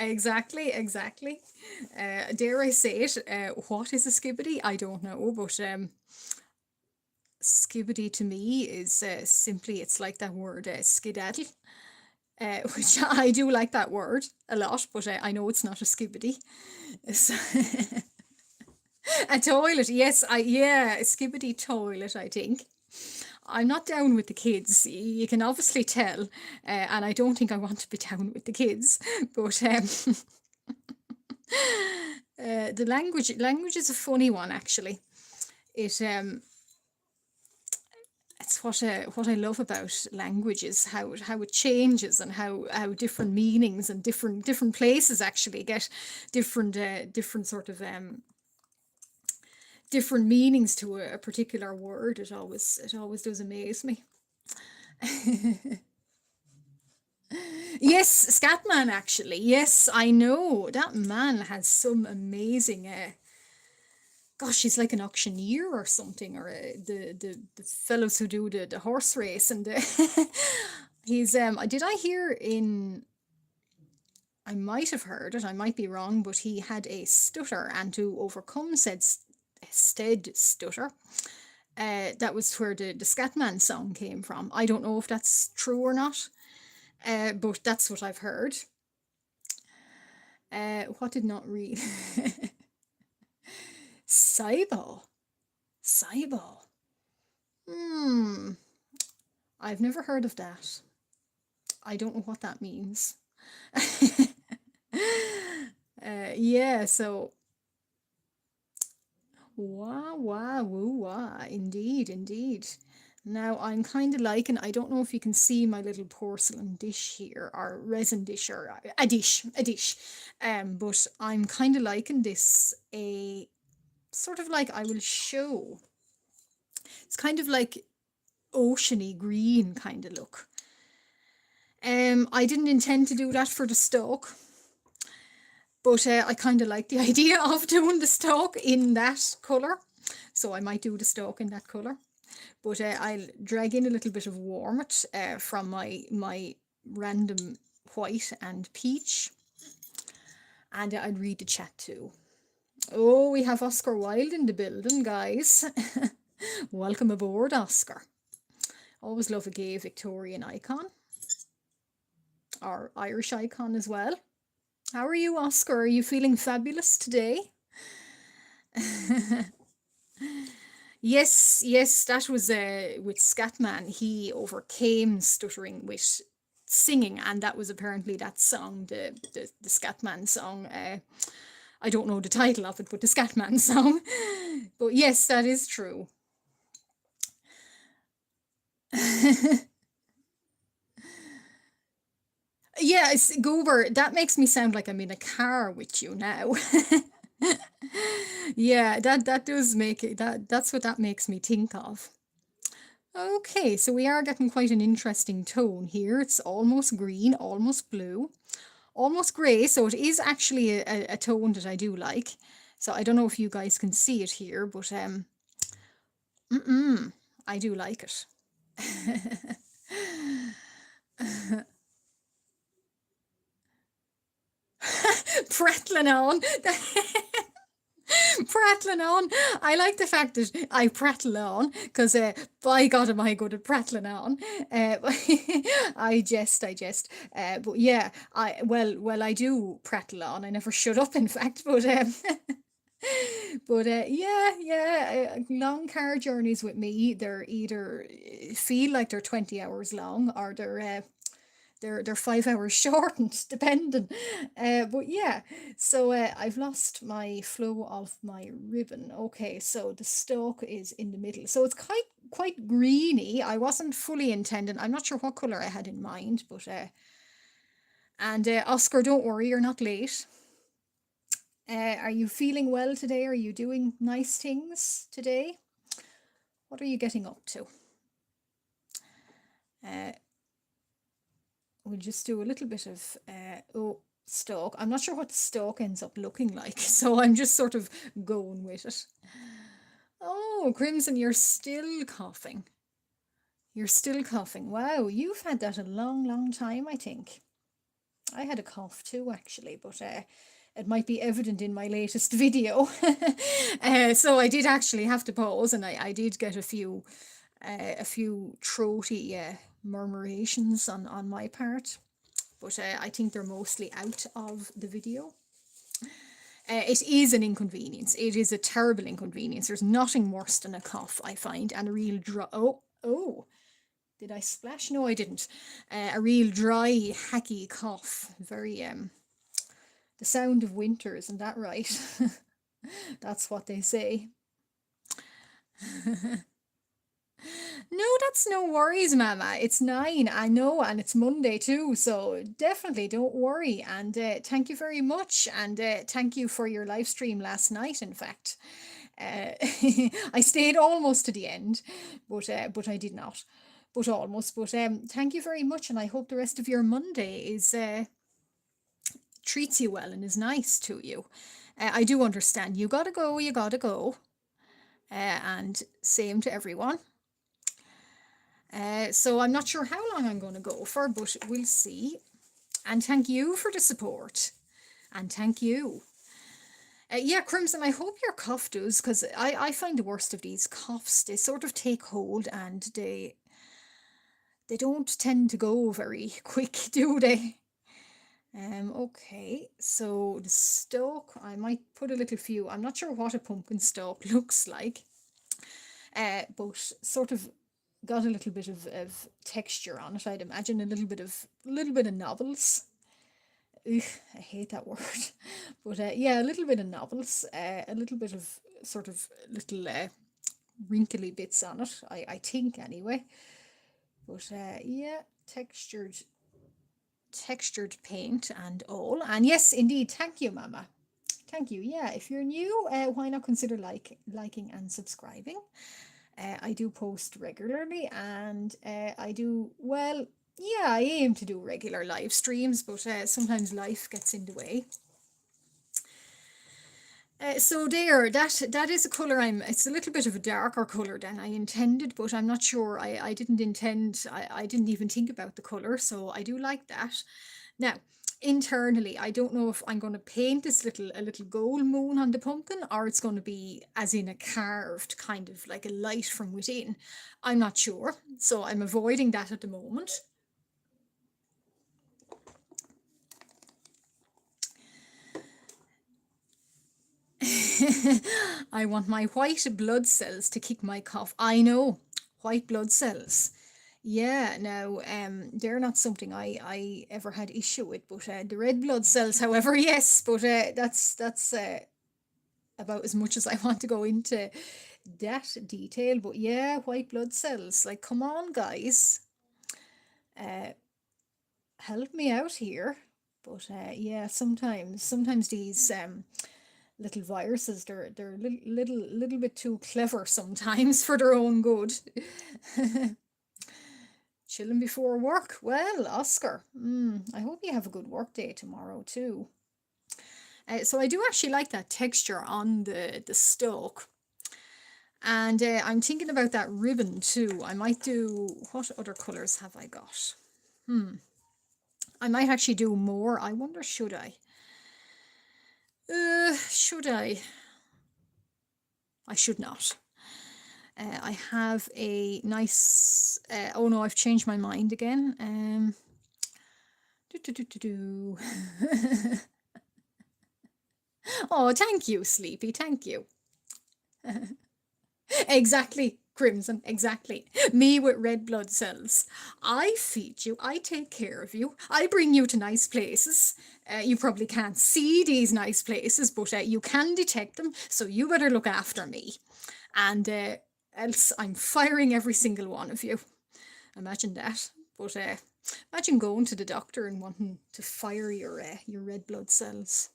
Exactly, exactly. Dare I say it? What is a skibbity? I don't know, but skibbity to me is simply, it's like that word skedaddle, which I do like that word a lot, but I know it's not a skibbity. So, a toilet, yes, yeah, a skibbity toilet, I think. I'm not down with the kids. You can obviously tell, and I don't think I want to be down with the kids. But the language is a funny one, actually. It's what I love about language is how it changes, and how different meanings and different places actually get different sort of different meanings to a particular word. It always does amaze me. Yes, Scatman, actually. Yes, I know. That man has some amazing. Gosh, he's like an auctioneer or something, or the fellows who do the horse race. And he's. Did I hear in. I might have heard it, I might be wrong, but he had a stutter, and to overcome said stutter, that was where the Scatman song came from. I don't know if that's true or not, but that's what I've heard. What did not read? Cyball. Cyball. I've never heard of that. I don't know what that means. Yeah, so wah wah woo wah. Indeed, indeed. Now I'm kind of liking, I don't know if you can see my little porcelain dish here, or resin dish, or a dish. But I'm kind of liking this, a sort of like, I will show. It's kind of like oceany green kind of look. I didn't intend to do that for the stalk, but I kind of like the idea of doing the stalk in that colour, so I might do the stalk in that colour. But I'll drag in a little bit of Warmit from my random white and peach, and I'll read the chat too. Oh, we have Oscar Wilde in the building, guys. Welcome aboard, Oscar. Always love a gay Victorian icon, or Irish icon as well. How are you, Oscar? Are you feeling fabulous today? Yes, yes, that was with Scatman. He overcame stuttering with singing, and that was apparently that song, the Scatman song. I don't know the title of it, but the Scatman song. But yes, that is true. Yeah, Goober, that makes me sound like I'm in a car with you now. Yeah, that does make it, that's what that makes me think of. Okay, so we are getting quite an interesting tone here. It's almost green, almost blue, almost grey, so it is actually a tone that I do like. So I don't know if you guys can see it here, but I do like it. Prattling on. Prattling on. I like the fact that I prattle on because, by God, am I good at prattling on? Uh, I jest. But yeah, I do prattle on. I never shut up, in fact. But yeah, yeah. Long car journeys with me, they're either feel like they're 20 hours long, or they're 5 hours shortened, depending. But yeah, so I've lost my flow of my ribbon. Okay, so the stalk is in the middle, so it's quite greeny. I wasn't fully intending. I'm not sure what color I had in mind, but and Oscar, don't worry, you're not late. Are you feeling well today? Are you doing nice things today? What are you getting up to? Uh, we'll just do a little bit of stalk. I'm not sure what the stalk ends up looking like, so I'm just sort of going with it. Oh, Crimson, you're still coughing. You're still coughing. Wow, you've had that a long, long time, I think. I had a cough too, actually, but it might be evident in my latest video. So I did actually have to pause, and I did get a few throaty murmurations on my part, but I think they're mostly out of the video. It is an inconvenience. It is a terrible inconvenience. There's nothing worse than a cough, I find, and a real dry. Oh, did I splash? No, I didn't. A real dry, hacky cough. Very the sound of winter, isn't that right? That's what they say. No, that's no worries, Mama. It's 9, I know, and it's Monday too, so definitely don't worry. And thank you very much, and thank you for your live stream last night. In fact, uh, I stayed almost to the end, but I did not. But almost. But thank you very much, and I hope the rest of your Monday is treats you well and is nice to you. I do understand. You gotta go. You gotta go. And same to everyone. So I'm not sure how long I'm going to go for, but we'll see. And thank you for the support. And thank you. Yeah, Crimson, I hope your cough does, because I find the worst of these coughs, they sort of take hold, and they don't tend to go very quick, do they? Okay, so the stalk, I might put a little few, I'm not sure what a pumpkin stalk looks like, but sort of got a little bit of texture on it. I'd imagine a little bit of novels. Ugh, I hate that word, but yeah, a little bit of novels, a little bit of sort of little wrinkly bits on it. I think anyway, but yeah, textured paint and all. And yes, indeed, thank you, Mama. Thank you. Yeah, if you're new, why not consider liking and subscribing? I do post regularly, and I do, well, yeah, I aim to do regular live streams, but sometimes life gets in the way. So there, that is a colour it's a little bit of a darker colour than I intended, but I'm not sure, I didn't intend, I didn't even think about the colour, so I do like that. Now, internally, I don't know if I'm going to paint this a little gold moon on the pumpkin, or it's going to be as in a carved kind of like a light from within. I'm not sure, so I'm avoiding that at the moment. I want my white blood cells to kick my cough. I know, white blood cells. Yeah, now they're not something I ever had issue with, but the red blood cells, however, yes, but that's about as much as I want to go into that detail. But yeah, white blood cells, like, come on, guys, uh, help me out here. But yeah, sometimes these little viruses, they're little bit too clever sometimes for their own good. Chilling before work. Well, Oscar, I hope you have a good work day tomorrow too. So I do actually like that texture on the stalk. And I'm thinking about that ribbon too. I might do, what other colours have I got? I might actually do more. I wonder, should I? Should I? I should not. I have a nice, oh no, I've changed my mind again. Do, do, do, do, do. Oh, thank you, Sleepy, thank you. Exactly, Crimson, exactly. Me with red blood cells. I feed you, I take care of you, I bring you to nice places. You probably can't see these nice places, but you can detect them, so you better look after me. And else I'm firing every single one of you. Imagine that. But imagine going to the doctor and wanting to fire your red blood cells.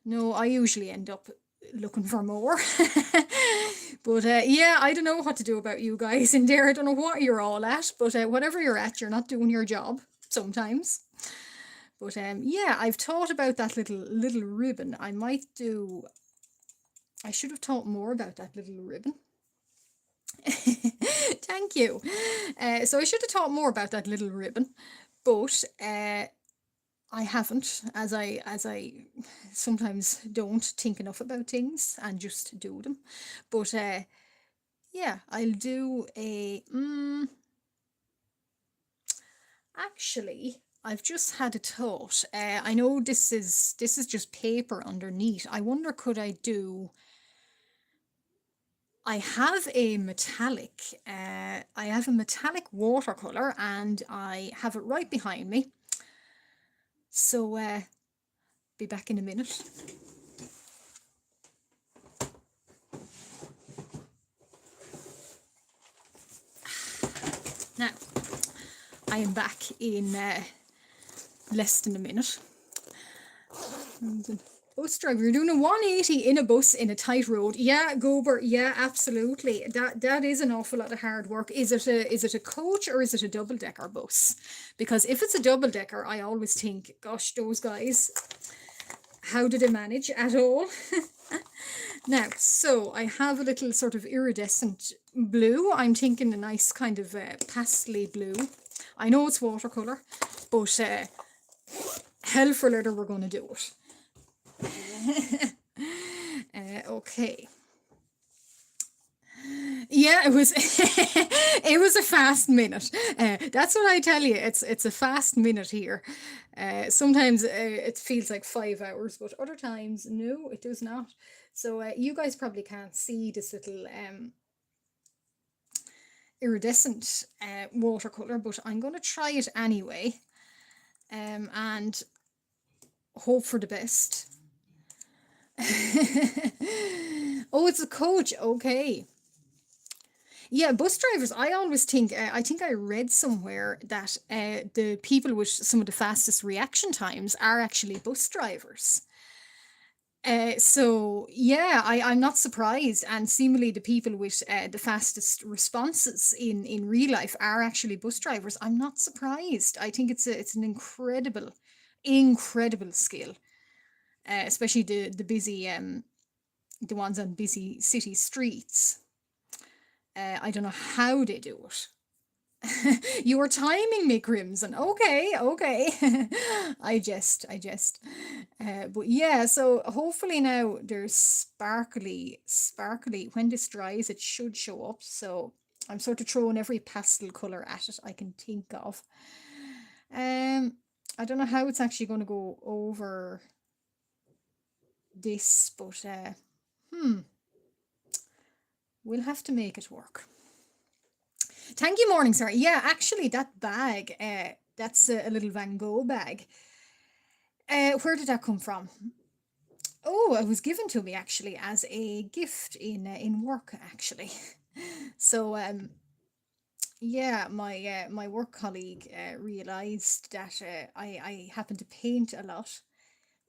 No, I usually end up looking for more. But yeah, I don't know what to do about you guys in there. I don't know what you're all at, but whatever you're at, you're not doing your job sometimes. But yeah, I've thought about that little ribbon. I might do. I should have thought more about that little ribbon. Thank you. So I should have thought more about that little ribbon, but I haven't, as I sometimes don't think enough about things and just do them. But yeah, I'll do a. Actually, I've just had a thought. I know this is just paper underneath. I wonder, could I do. I have a metallic. I have a metallic watercolor, and I have it right behind me. So be back in a minute. Now, I am back in less than a minute. Bus driver, you're doing a 180 in a bus in a tight road. Yeah, Gober, yeah, absolutely. That is an awful lot of hard work. Is it a coach or is it a double decker bus? Because if it's a double decker, I always think, gosh, those guys, how do they manage at all? Now, so I have a little sort of iridescent blue. I'm thinking a nice kind of pastely blue. I know it's watercolor, but hell for leather, we're going to do it. Okay. Yeah, it was it was a fast minute. That's what I tell you. It's a fast minute here. Sometimes it feels like 5 hours, but other times no, it does not. So you guys probably can't see this little iridescent watercolor, but I'm going to try it anyway, and hope for the best. Oh, it's a coach. Okay. Yeah, bus drivers. I always think. I think I read somewhere that the people with some of the fastest reaction times are actually bus drivers. So yeah, I'm not surprised, and seemingly the people with the fastest responses in real life are actually bus drivers. I'm not surprised. I think it's an incredible skill, especially the busy the ones on busy city streets. I don't know how they do it. You were timing me, Crimson. Okay, okay. I jest. But yeah, so hopefully now there's sparkly. When this dries, it should show up. So I'm sort of throwing every pastel color at it I can think of. Um, I don't know how it's actually going to go over this, but hmm, we'll have to make it work. Thank you, morning, sir. Yeah, actually, that bag, that's a little Van Gogh bag. Where did that come from? Oh, it was given to me actually as a gift in work actually. So yeah, my work colleague realized that I happen to paint a lot,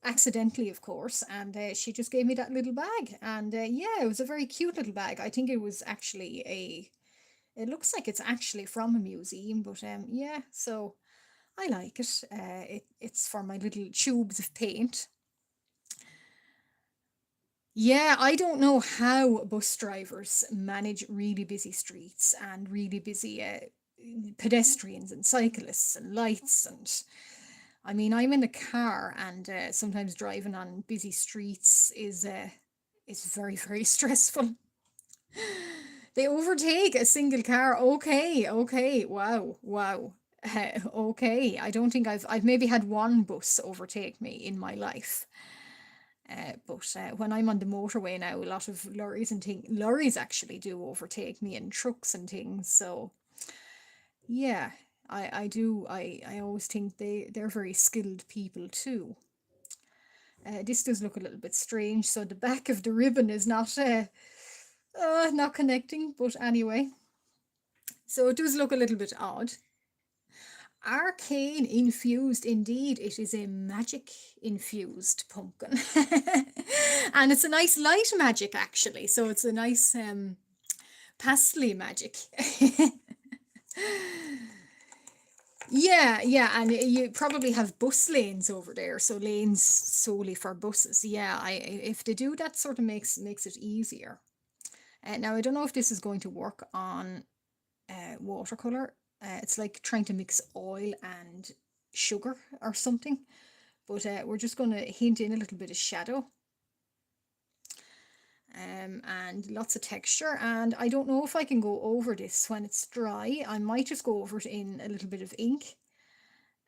accidentally of course, and she just gave me that little bag, and yeah, it was a very cute little bag. I think it was actually a it looks like it's actually from a museum, but yeah, so I like it. It's for my little tubes of paint. Yeah, I don't know how bus drivers manage really busy streets and really busy pedestrians and cyclists and lights. And I mean, I'm in a car, and sometimes driving on busy streets is very, very stressful. They overtake a single car. Okay, okay, wow, wow. Okay, I don't think I've maybe had one bus overtake me in my life. But when I'm on the motorway now, a lot of lorries actually do overtake me, and trucks and things. So yeah, I always think they're very skilled people too. This does look a little bit strange. So the back of the ribbon is not connecting, but anyway, so it does look a little bit odd. Arcane infused, indeed. It is a magic infused pumpkin. And it's a nice light magic, actually. So it's a nice pastely magic. Yeah, yeah, and you probably have bus lanes over there, so lanes solely for buses. Yeah, I if they do that, sort of makes it easier. Now I don't know if this is going to work on watercolor. It's like trying to mix oil and sugar or something. But we're just going to hint in a little bit of shadow, and lots of texture. And I don't know if I can go over this when it's dry. I might just go over it in a little bit of ink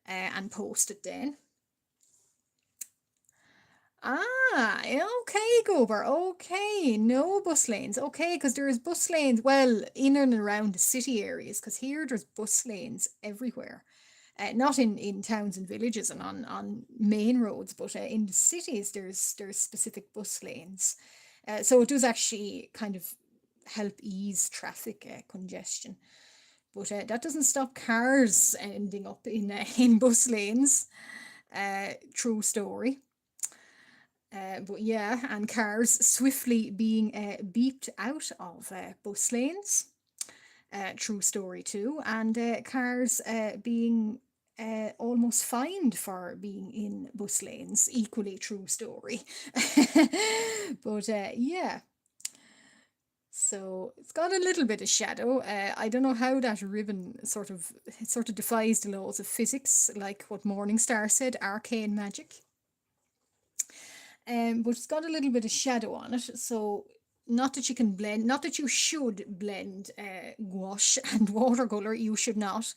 and post it then. Ah, okay, Gober. Okay, no bus lanes. Okay, because there is bus lanes, well, in and around the city areas, because here there's bus lanes everywhere. Not in towns and villages and on main roads, but in the cities there's specific bus lanes. So it does actually kind of help ease traffic congestion. But that doesn't stop cars ending up in bus lanes. True story. But yeah, and cars swiftly being beeped out of bus lanes. True story too. And cars being almost fined for being in bus lanes. Equally true story. But yeah, so it's got a little bit of shadow. I don't know how that ribbon sort of defies the laws of physics, like what Morningstar said, arcane magic. But it's got a little bit of shadow on it, so not that you can blend, not that you should blend gouache and watercolor, you should not,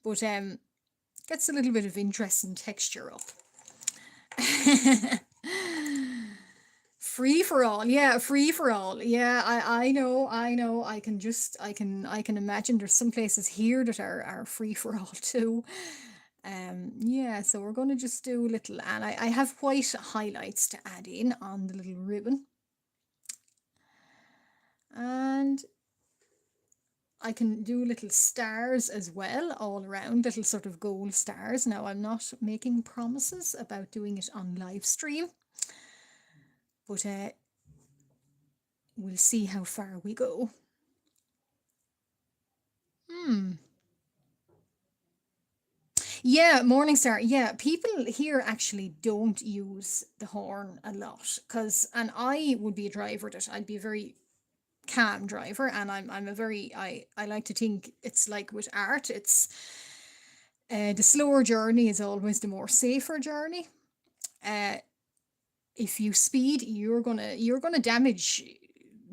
but gets a little bit of interest and texture up. Free for all, yeah, free for all, yeah. I know. I can imagine there's some places here that are free for all too. Yeah, so we're going to just do a little, and I have white highlights to add in on the little ribbon. And I can do little stars as well all around, little sort of gold stars. Now, I'm not making promises about doing it on live stream, but we'll see how far we go. Hmm. Yeah, Morningstar. Yeah, people here actually don't use the horn a lot, because, and I would be a driver that I'd be very calm driver, and I'm a very I like to think it's like with art. It's the slower journey is always the more safer journey. Uh, if you speed, you're gonna damage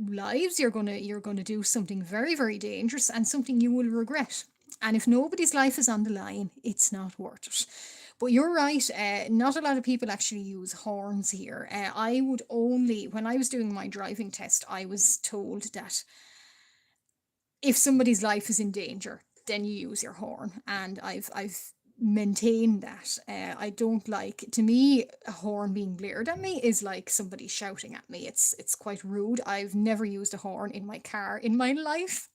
lives. You're gonna do something very very dangerous and something you will regret. And if nobody's life is on the line, it's not worth it. But you're right. Not a lot of people actually use horns here. I would only, when I was doing my driving test, I was told that if somebody's life is in danger, then you use your horn, and I've maintained that. I don't like, to me, a horn being blared at me is like somebody shouting at me. It's quite rude. I've never used a horn in my car in my life.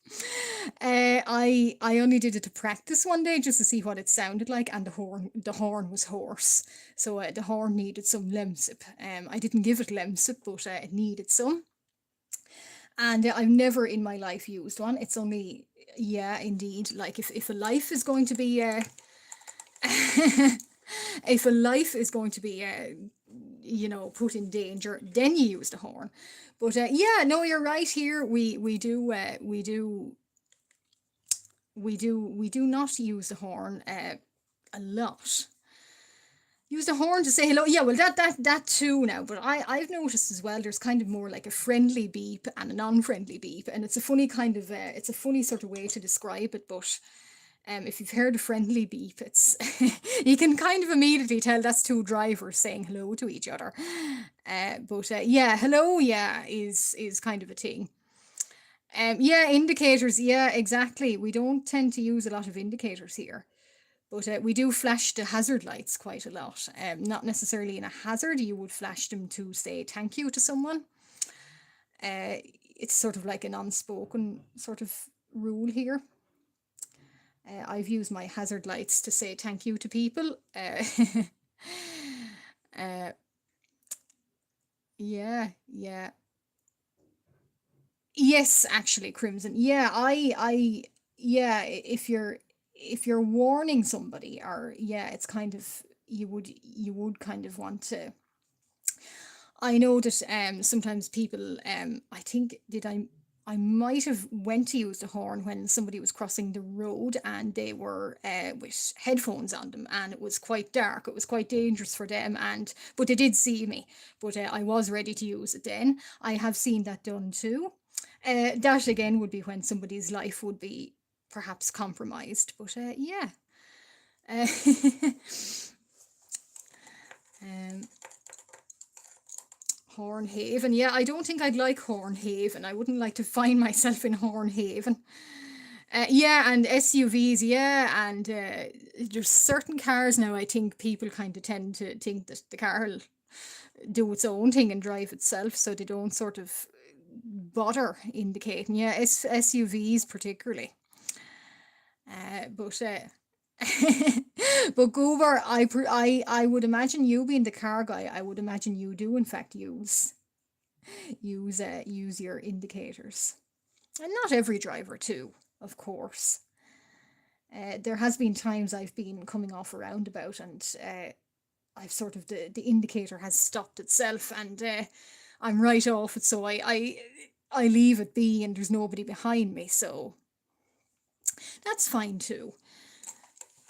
I only did it to practice one day just to see what it sounded like, and the horn was hoarse, so the horn needed some lemsip. I didn't give it lemsip, but it needed some. And I've never in my life used one. It's only, yeah, indeed. Like if a life is going to be, if a life is going to be, put in danger, then you use the horn. But yeah, no, you're right. Here we do not use the horn a lot. Use the horn to say hello. Yeah, well, that too now. But I've noticed as well. There's kind of more like a friendly beep and a non-friendly beep, and it's a funny kind of it's a funny sort of way to describe it. But if you've heard a friendly beep, it's you can kind of immediately tell that's two drivers saying hello to each other. But yeah, hello, yeah, is kind of a thing. Yeah, indicators. Yeah, exactly. We don't tend to use a lot of indicators here. But we do flash the hazard lights quite a lot. Not necessarily in a hazard, you would flash them to say thank you to someone. It's sort of like an unspoken sort of rule here. I've used my hazard lights to say thank you to people. Uh, yeah, yeah. Yes, actually, Crimson. Yeah, yeah, if you're warning somebody, or yeah, it's kind of, you would kind of want to. I know that sometimes people I think did I might have went to use the horn when somebody was crossing the road and they were with headphones on them, and it was quite dark. It was quite dangerous for them, and but they did see me. But I was ready to use it then. I have seen that done too. That again would be when somebody's life would be perhaps compromised. But yeah. Uh, um, Hornhaven. Yeah, I don't think I'd like Hornhaven. I wouldn't like to find myself in Hornhaven. Yeah, and SUVs, yeah, and there's certain cars now. I think people kind of tend to think that the car will do its own thing and drive itself, so they don't sort of bother indicating. Yeah, SUVs particularly. But but Goober, I would imagine you being the car guy. I would imagine you do in fact use your indicators, and not every driver too, of course. There has been times I've been coming off a roundabout, and I've sort of the indicator has stopped itself, and I'm right off it, so I leave it be, and there's nobody behind me, so that's fine too.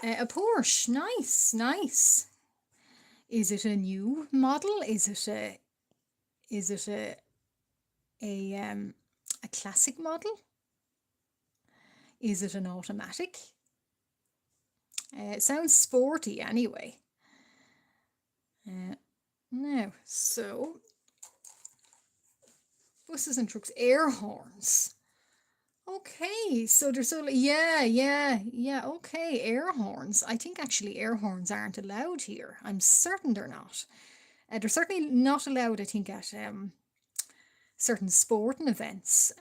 A Porsche, nice, nice. Is it a new model? Is it a classic model? Is it an automatic? It sounds sporty anyway. Now, so buses and trucks, air horns. Okay, so there's only, yeah, yeah, yeah, okay, air horns. I think actually air horns aren't allowed here. I'm certain they're not. They're certainly not allowed, I think, at certain sporting events.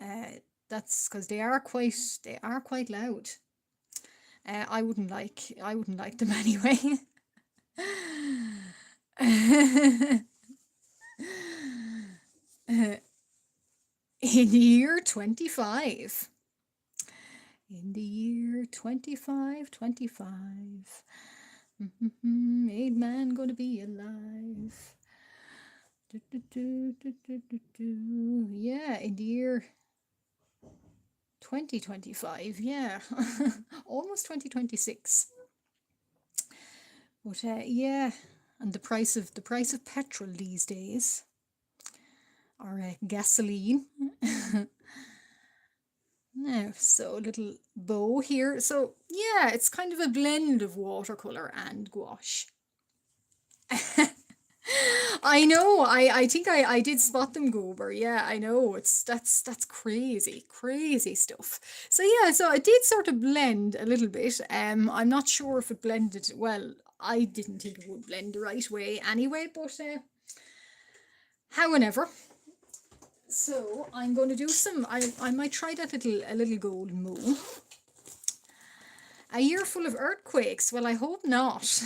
That's because they are quite loud. I wouldn't like them anyway. In the year 25. In the year 2525. Ain't man gonna be alive. Do, do, do, do, do, do, do. Yeah, in the year 2025, yeah. Almost 2026. But yeah, and the price of petrol these days, or gasoline. Now, so a little bow here. So yeah, it's kind of a blend of watercolor and gouache. I know. I think I did spot them, Goober. Yeah, I know. That's crazy, crazy stuff. So yeah, so it did sort of blend a little bit. I'm not sure if it blended well. I didn't think it would blend the right way anyway, but however. So I'm going to do some. I might try that a little gold moon. A year full of earthquakes. Well, I hope not.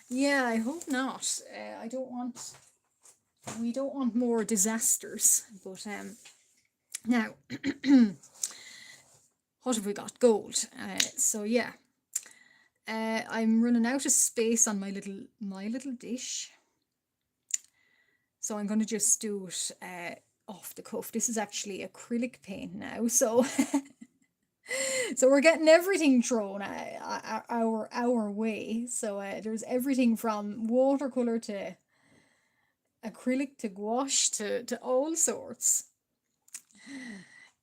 Yeah, I hope not. I don't want. We don't want more disasters. But now, what have we got? Gold. So yeah, I'm running out of space on my little dish. So I'm going to just do it off the cuff. This is actually acrylic paint now, so so we're getting everything thrown our way. So there's everything from watercolor to acrylic to gouache to all sorts.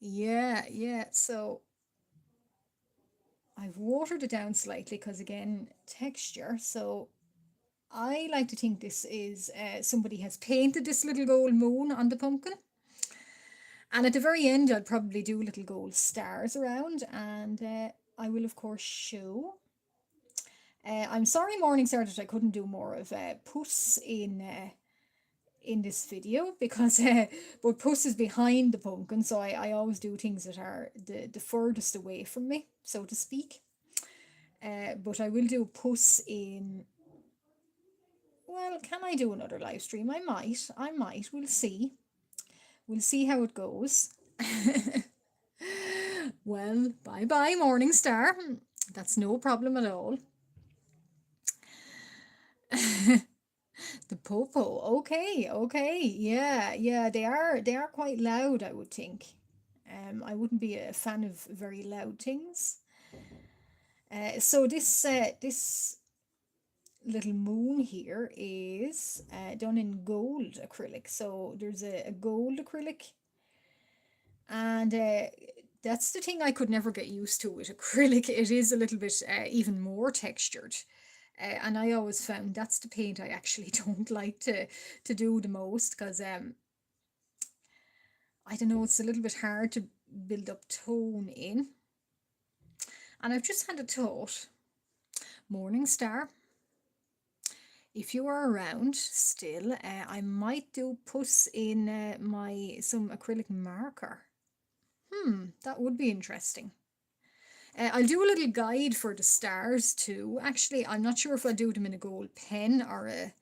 Yeah, yeah. So I've watered it down slightly because again, texture. So I like to think this is somebody has painted this little gold moon on the pumpkin. And at the very end, I'll probably do little gold stars around, and I will, of course, show. I'm sorry, Morningstar, that I couldn't do more of Puss in this video because but Puss is behind the pumpkin, so I always do things that are the furthest away from me, so to speak. But I will do Puss in. Well, can I do another live stream? I might. I might. We'll see. We'll see how it goes. Well, bye bye, Morningstar. That's no problem at all. The popo. Okay, okay. Yeah, yeah, they are quite loud, I would think. I wouldn't be a fan of very loud things. So this little moon here is done in gold acrylic. So there's a gold acrylic, and that's the thing I could never get used to with acrylic. It is a little bit even more textured. And I always found that's the paint I actually don't like to do the most because I don't know, it's a little bit hard to build up tone in. And I've just had a thought. Morning Star, if you are around still, I might do Puss in my some acrylic marker. That would be interesting. I'll do a little guide for the stars too. Actually, I'm not sure if I'll do them in a gold pen or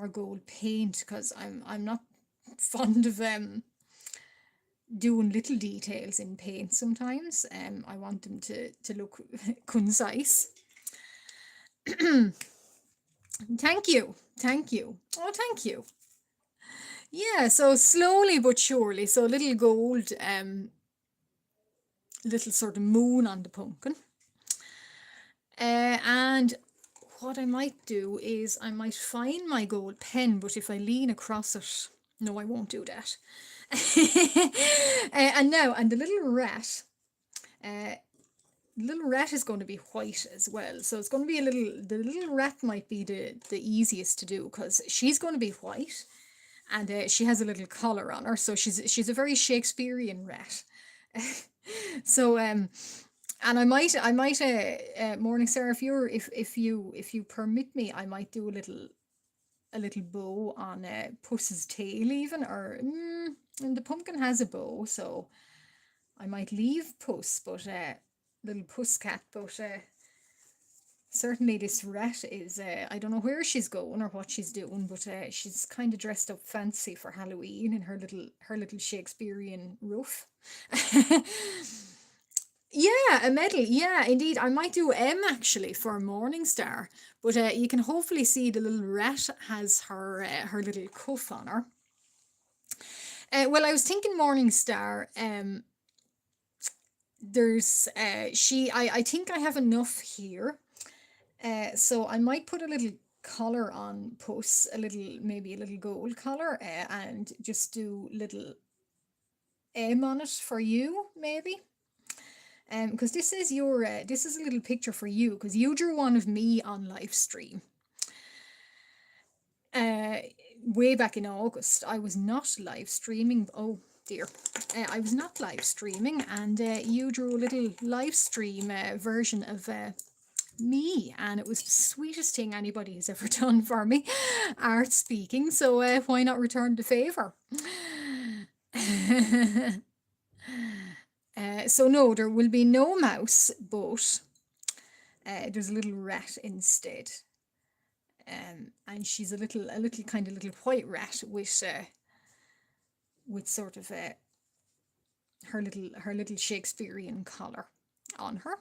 gold paint because I'm not fond of doing little details in paint sometimes. I want them to look concise. Thank you. Thank you. Oh, thank you. Yeah, so slowly but surely. So little gold, little sort of moon on the pumpkin. And what I might do is I might find my gold pen, but if I lean across it, no, I won't do that. And now, and the little rat is going to be white as well. So it's going to be the little rat might be the easiest to do because she's going to be white and she has a little collar on her. So she's a very Shakespearean rat. So and I might Morning Sarah, if you permit me, I might do a little bow on Puss's tail even, or and the pumpkin has a bow, so I might leave Puss, but little puss cat, but certainly this rat is I don't know where she's going or what she's doing, but she's kind of dressed up fancy for Halloween in her little Shakespearean ruff. Yeah, a medal. Yeah, indeed. I might do M actually for Morningstar, but you can hopefully see the little rat has her little cuff on her. Well, I was thinking Morningstar. there's I think I have enough here. So I might put a little collar on Puss, a little, maybe a little gold collar, and just do little M on it for you, maybe. Because this is your this is a little picture for you, because you drew one of me on live stream. Uh, Way back in August, I was not live streaming. Oh dear, I was not live streaming, and you drew a little live stream version of me, and it was the sweetest thing anybody has ever done for me, art speaking. So why not return the favor? So no, there will be no mouse, but there's a little rat instead. And she's a little kind of little white rat with sort of her little Shakespearean collar on her.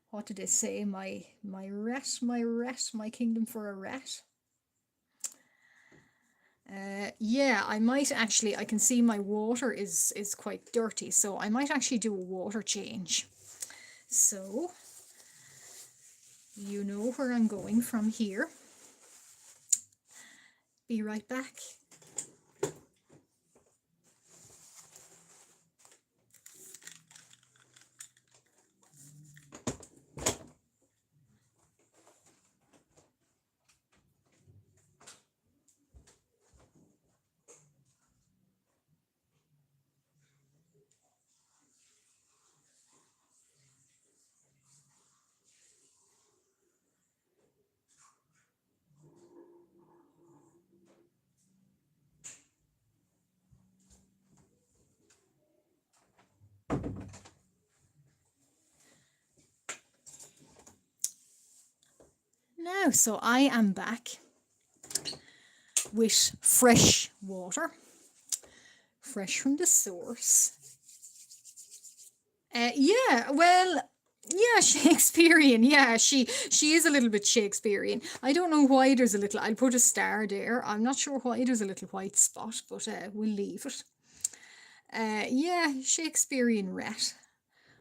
What did they say? My rat, my kingdom for a rat. Yeah, I might actually. I can see my water is quite dirty, so I might actually do a water change. So you know where I'm going from here. Be right back. Now, so I am back with fresh water, fresh from the source. Yeah, well, yeah, Shakespearean. Yeah, she is a little bit Shakespearean. I don't know why there's a little. I'll put a star there. I'm not sure why there's a little white spot, but we'll leave it. Yeah, Shakespearean rat.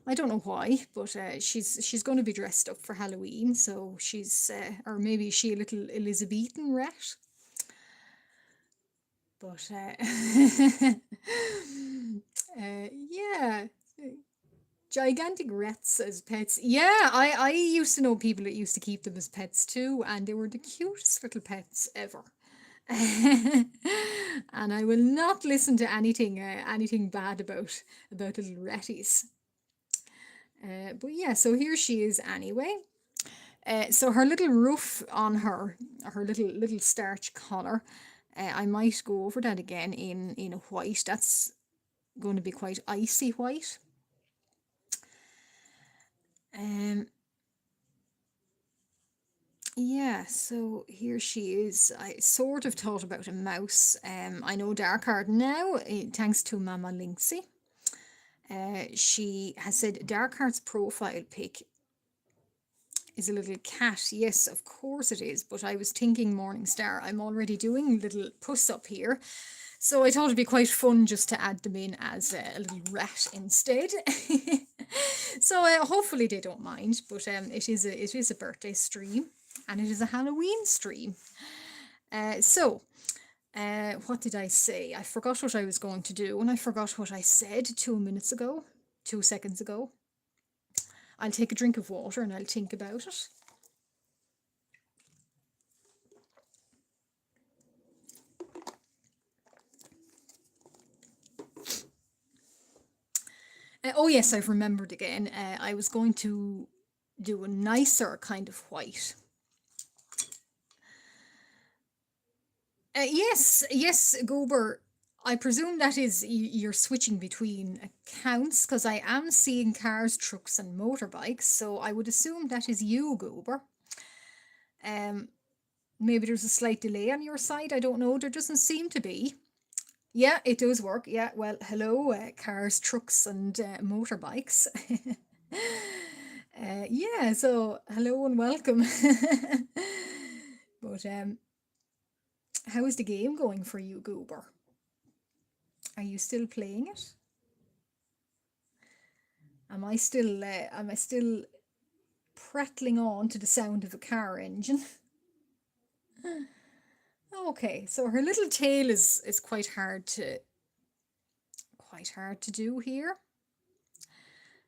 I don't know why, but she's going to be dressed up for Halloween, so she's or maybe she a little Elizabethan rat. But yeah, gigantic rats as pets. Yeah, I used to know people that used to keep them as pets too, and they were the cutest little pets ever. And I will not listen to anything bad about little ratties. But yeah, so here she is anyway. So her little roof on her little starch collar, I might go over that again in a white. That's going to be quite icy white. Um, yeah, so here she is. I sort of thought about a mouse. I know Dark Heart now, thanks to Mama Linksy. She has said Dark Heart's profile pic is a little cat. Yes, of course it is. But I was thinking Morningstar, I'm already doing a little puss up here. So I thought it'd be quite fun just to add them in as a little rat instead. So hopefully they don't mind. But it is a birthday stream, and it is a Halloween stream. So what did I say? I forgot what I was going to do, and I forgot what I said 2 minutes ago, 2 seconds ago. I'll take a drink of water and I'll think about it. Oh yes, I've remembered again. I was going to do a nicer kind of white. Yes, yes, Goober. I presume that is you're switching between accounts, because I am seeing cars, trucks, and motorbikes. So I would assume that is you, Goober. Um, Maybe there's a slight delay on your side. I don't know. There doesn't seem to be. Yeah, it does work. Yeah, well, hello, cars, trucks, and motorbikes. Yeah, so hello and welcome. But how is the game going for you, Goober? Are you still playing it? Am I still prattling on to the sound of a car engine? Okay, so her little tail is quite hard to do here.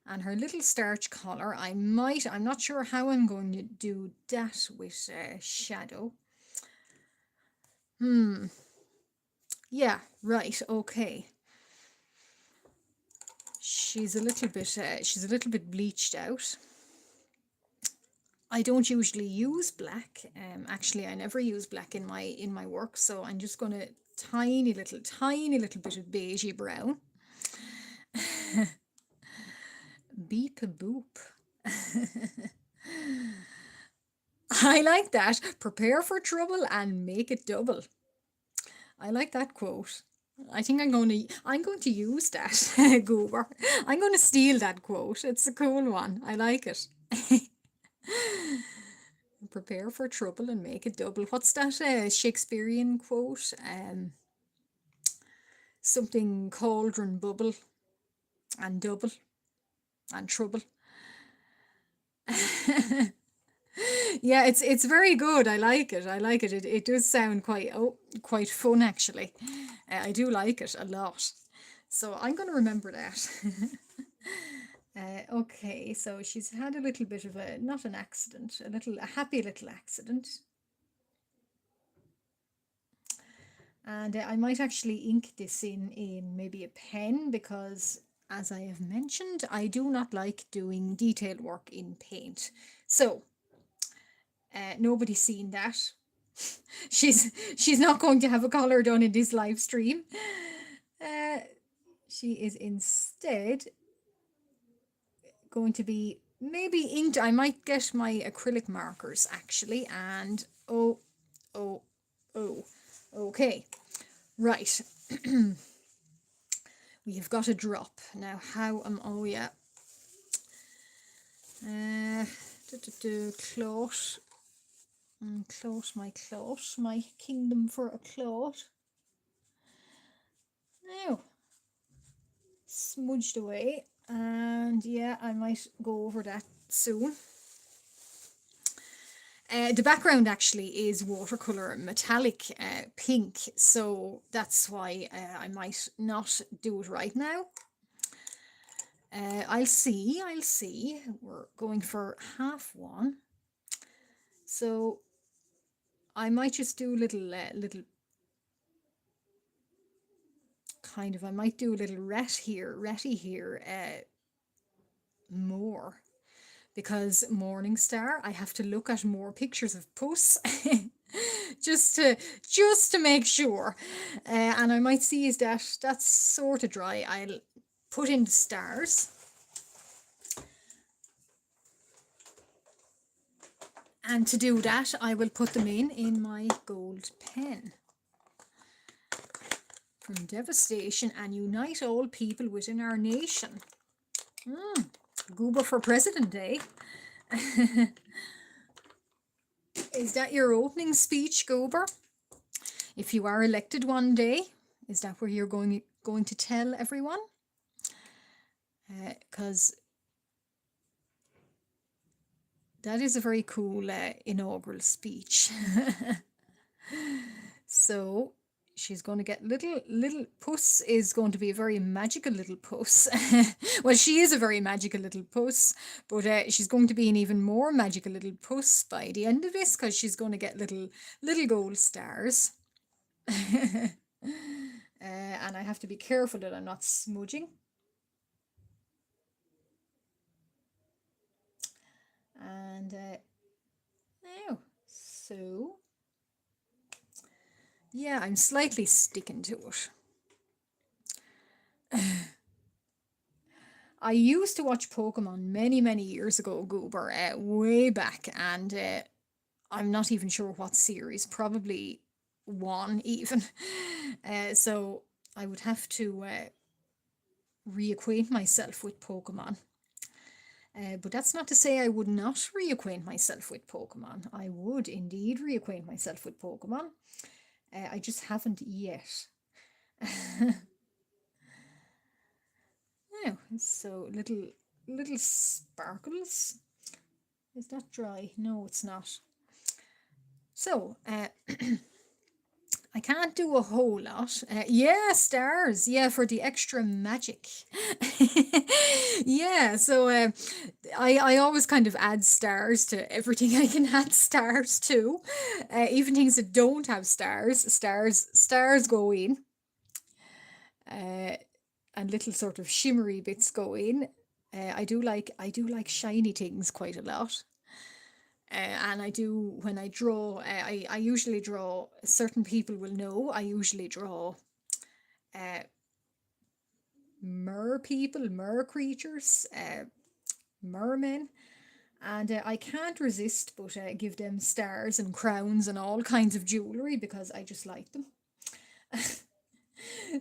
And her little starch collar, I'm not sure how I'm going to do that with shadow. Yeah, right, okay. She's a little bit bleached out. I don't usually use black. Actually, I never use black in my work, so I'm just gonna tiny little bit of beigey brown. Beep a boop. I like that. Prepare for trouble and make it double. I like that quote. I think I'm going to use that, Goober. I'm going to steal that quote. It's a cool one. I like it. Prepare for trouble and make it double. What's that Shakespearean quote? Something cauldron bubble and double and trouble. Yeah, it's very good. I like it. I like it. It does sound quite fun actually. I do like it a lot. So I'm going to remember that. Okay, so she's had a little bit of not an accident, a happy little accident. And I might actually ink this in maybe a pen because, as I have mentioned, I do not like doing detail work in paint. So, nobody's seen that. She's not going to have a collar done in this live stream. She is instead going to be maybe inked. I might get my acrylic markers actually, and oh, okay, right. We have got a drop now. Oh yeah. Cloth. Cloth, my kingdom for a cloth. Now, smudged away, and yeah, I might go over that soon. The background actually is watercolor metallic pink, so that's why I might not do it right now. I'll see. We're going for half one, so I might just do a little kind of. I might do a little retty here, more. Because Morningstar, I have to look at more pictures of Puss just to make sure. And I might see is that's sort of dry. I'll put in the stars. And to do that, I will put them in my gold pen. From devastation and unite all people within our nation. Goober for president, eh? Is that your opening speech, Goober? If you are elected one day, is that where you're going to tell everyone? Because that is a very cool inaugural speech. So she's going to get little Puss is going to be a very magical little Puss. Well, she is a very magical little Puss, but she's going to be an even more magical little Puss by the end of this because she's going to get little gold stars. And I have to be careful that I'm not smudging. And now, so yeah, I'm slightly sticking to it. I used to watch Pokemon many years ago, Goober, way back, and I'm not even sure what series, probably one even. So I would have to reacquaint myself with Pokemon. But that's not to say I would not reacquaint myself with Pokemon. I would indeed reacquaint myself with Pokemon. I just haven't yet. Now, so little little sparkles. Is that dry? No, it's not. So, I can't do a whole lot. Yeah, stars. Yeah, for the extra magic. Yeah, so I always kind of add stars to everything I can add stars to. Even things that don't have stars go in. Uh, and little sort of shimmery bits go in. I do like shiny things quite a lot. And I do when I draw. I usually draw. Certain people will know. I usually draw uh, mer people, mer creatures, mermen, and I can't resist but give them stars and crowns and all kinds of jewelry because I just like them.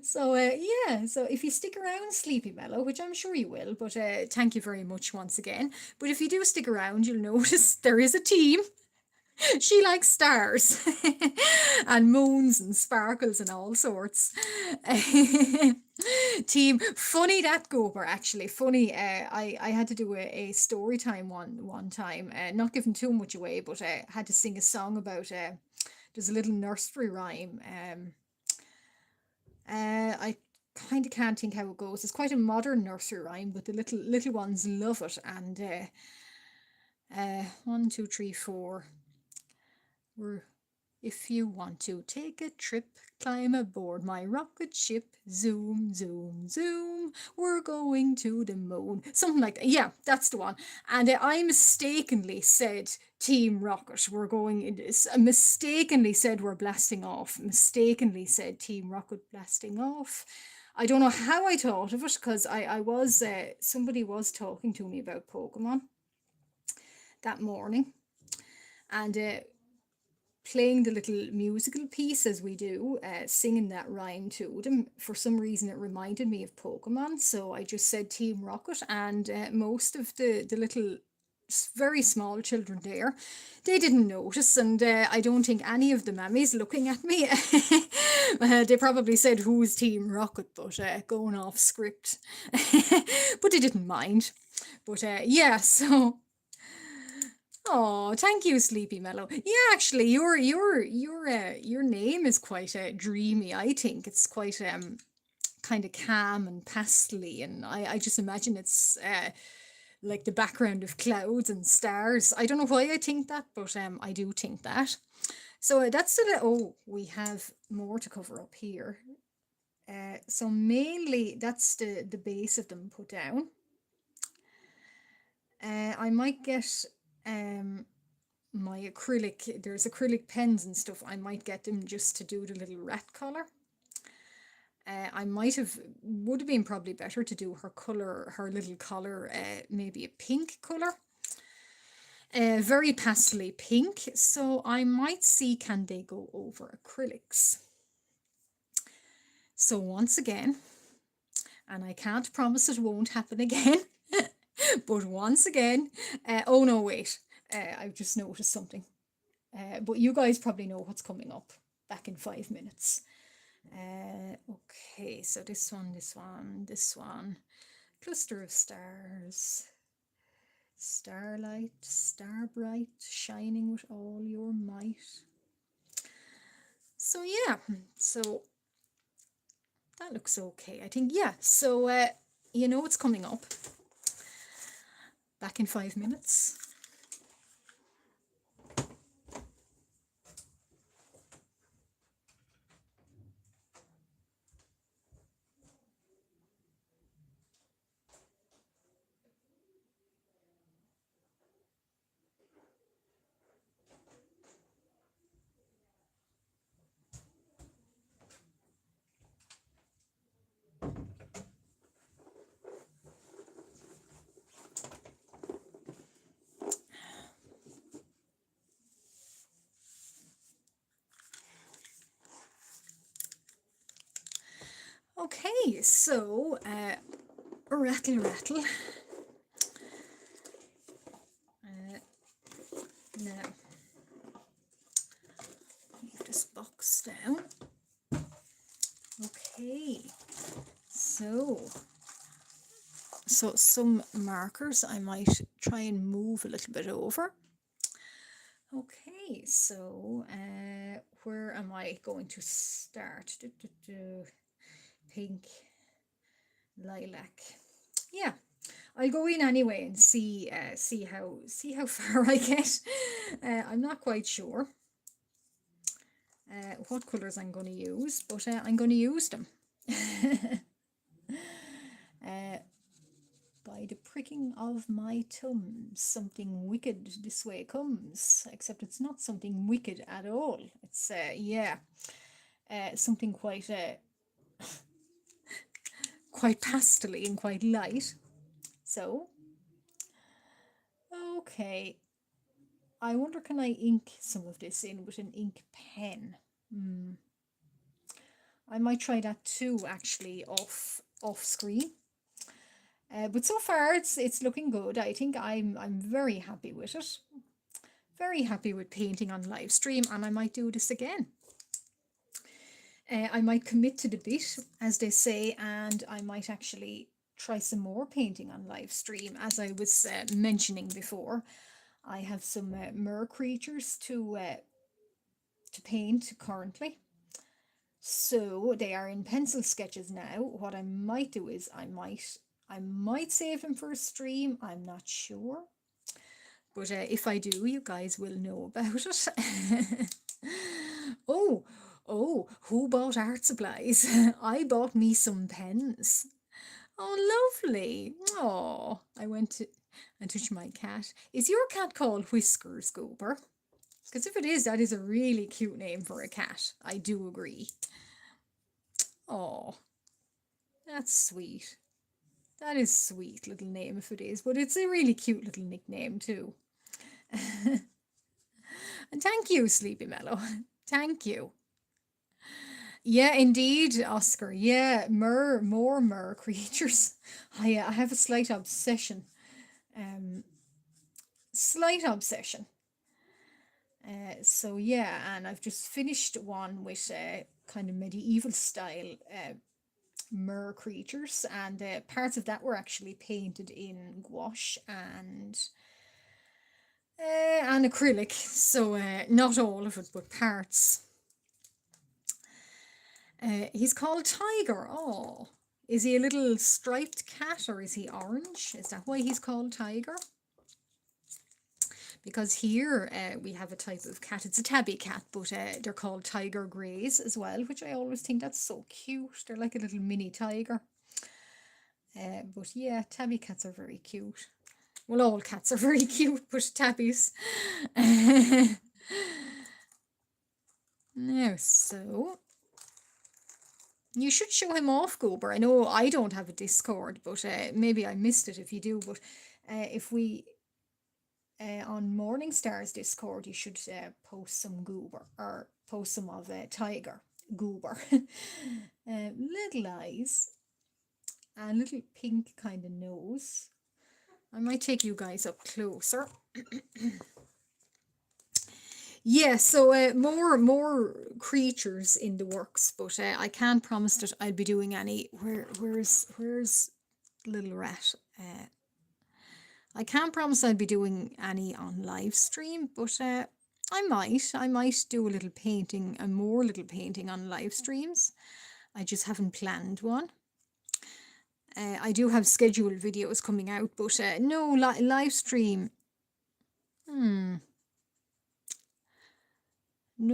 So yeah, so if you stick around, Sleepy Mellow, which I'm sure you will, but thank you very much once again. But if you do stick around, you'll notice there is a team. She likes stars and moons and sparkles and all sorts. Team, funny that Gober actually. Funny. I had to do a story time one time. Not giving too much away, but had to sing a song about. There's a little nursery rhyme. I kind of can't think how it goes. It's quite a modern nursery rhyme, but the little ones love it. And 1, 2, 3, 4. We're If you want to take a trip, climb aboard my rocket ship. Zoom, zoom, zoom. We're going to the moon. Something like that. Yeah, that's the one. And I mistakenly said Team Rocket. We're going. Mistakenly said we're blasting off. Mistakenly said Team Rocket blasting off. I don't know how I thought of it because I was somebody was talking to me about Pokemon that morning, and playing the little musical piece as we do, singing that rhyme to them. For some reason, it reminded me of Pokemon, so I just said Team Rocket, and most of the little very small children there, they didn't notice, and I don't think any of the mammies looking at me, they probably said who's Team Rocket, but going off script, but they didn't mind. But yeah, so oh, thank you, Sleepy Mellow. Yeah, actually, your name is quite dreamy. I think it's quite kind of calm and pastely, and I just imagine it's like the background of clouds and stars. I don't know why I think that, but I do think that. So that's the oh, we have more to cover up here. So mainly that's the base of them put down. I might get um my acrylic, there's acrylic pens and stuff. I might get them just to do the little rat color. I might have, would have been probably better to do her color, her little color, maybe a pink color. Very pastely pink. So I might see can they go over acrylics. So once again, and I can't promise it won't happen again, but once again, oh no, wait, I've just noticed something. But you guys probably know what's coming up back in 5 minutes. Okay, so this one. Cluster of stars. Starlight, star bright, shining with all your might. So yeah, so that looks okay. I think, yeah, so you know what's coming up back in 5 minutes. Okay, so rattle, rattle. Now, leave this box down. Okay, so so some markers I might try and move a little bit over. Okay, so where am I going to start? Pink, lilac. Yeah, I'll go in anyway and see how far I get. I'm not quite sure what colours I'm going to use, but I'm going to use them. By the pricking of my thumb, something wicked this way comes. Except it's not something wicked at all. It's something quite pastely and quite light. So, okay. I wonder, can I ink some of this in with an ink pen? I might try that too, actually, off screen. But so far it's looking good. I think I'm very happy with it. Very happy with painting on live stream, and I might do this again. I might commit to the bit, as they say, and I might actually try some more painting on live stream. As I was mentioning before, I have some mer creatures to paint currently. So they are in pencil sketches now. What I might do is I might save them for a stream. I'm not sure. But if I do, you guys will know about it. Oh, who bought art supplies? I bought me some pens. Oh, lovely. Oh, I went to and touched my cat. Is your cat called Whiskers, Goober? Because if it is, that is a really cute name for a cat. I do agree. Oh, that's sweet. That is sweet little name if it is, but it's a really cute little nickname too. And thank you, Sleepy Mellow. Thank you. Yeah, indeed, Oscar. Yeah, more mer creatures. I have a slight obsession. Slight obsession. So yeah, and I've just finished one with kind of medieval style mer creatures, and parts of that were actually painted in gouache and acrylic. So not all of it, but parts. He's called Tiger. Oh, is he a little striped cat or is he orange? Is that why he's called Tiger? Because here we have a type of cat. It's a tabby cat, but they're called tiger greys as well, which I always think that's so cute. They're like a little mini tiger. But yeah, tabby cats are very cute. Well, all cats are very cute, but tabbies. Now, so you should show him off, Goober. I know I don't have a Discord, but maybe I missed it if you do. But if we on Morningstar's Discord, you should post some Goober or post some of Tiger Goober. Little eyes and little pink kind of nose. I might take you guys up closer. Yeah, so more creatures in the works, but I can't promise that I'll be doing any. Where's little rat? I can't promise I'll be doing any on live stream, but I might do a little painting, a more little painting on live streams. I just haven't planned one. I do have scheduled videos coming out, but no live stream. No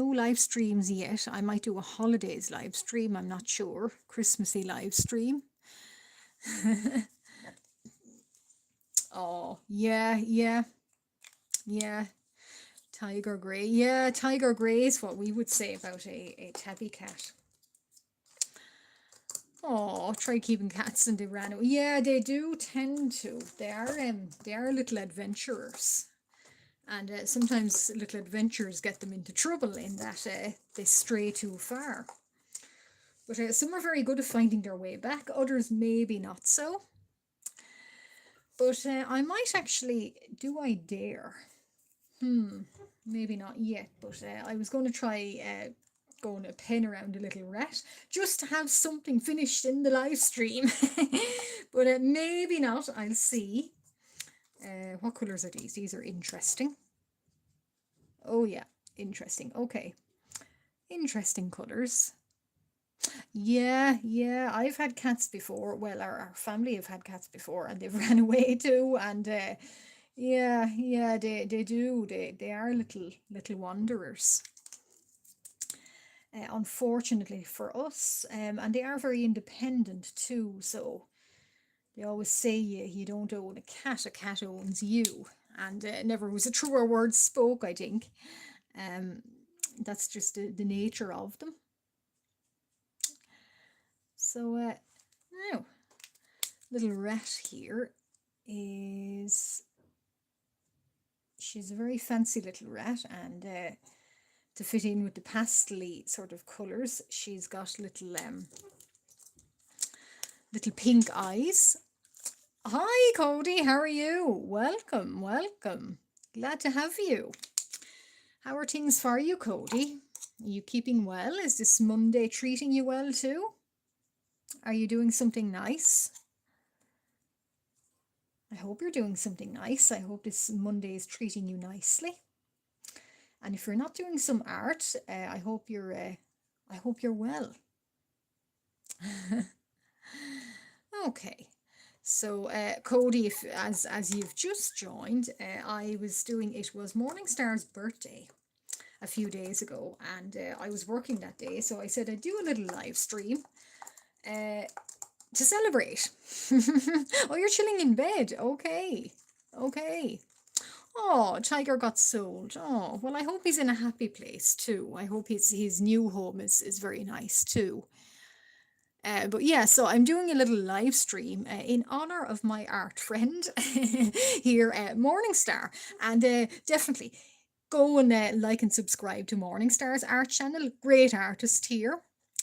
live streams yet. I might do a holidays live stream. I'm not sure. Christmassy live stream. Oh, yeah. Tiger grey. Yeah, tiger grey is what we would say about a tabby cat. Oh, try keeping cats in the random. Yeah, they do tend to. They are little adventurers. And sometimes little adventures get them into trouble in that they stray too far. But some are very good at finding their way back, others maybe not so. But I might actually, do I dare? Maybe not yet, but I was going to try going to pin around a little rat just to have something finished in the live stream. But maybe not. I'll see. What colours are these? These are interesting. Oh yeah, interesting. Okay. Interesting colours. Yeah, I've had cats before. Well, our family have had cats before and they've ran away too. And yeah, they do. They are little wanderers. Unfortunately for us. And they are very independent too. So they always say you don't own a cat owns you. And never was a truer word spoke, I think. Um, that's just the nature of them. So now, little rat here is, she's a very fancy little rat, and to fit in with the pastely sort of colours, she's got little pink eyes. Hi Cody, how are you? Welcome. Glad to have you. How are things for you, Cody? Are you keeping well? Is this Monday treating you well too? Are you doing something nice? I hope you're doing something nice. I hope this Monday is treating you nicely. And if you're not doing some art, I hope you're well. Okay. So Cody, if as you've just joined, it was Morningstar's birthday a few days ago, and I was working that day, so I said I'd do a little live stream to celebrate. Oh, you're chilling in bed. Okay. Oh, Tiger got sold. Oh, well, I hope he's in a happy place too. I hope his new home is very nice too. But yeah, so I'm doing a little live stream in honor of my art friend here at Morningstar. And definitely go and like and subscribe to Morningstar's art channel. Great artist here.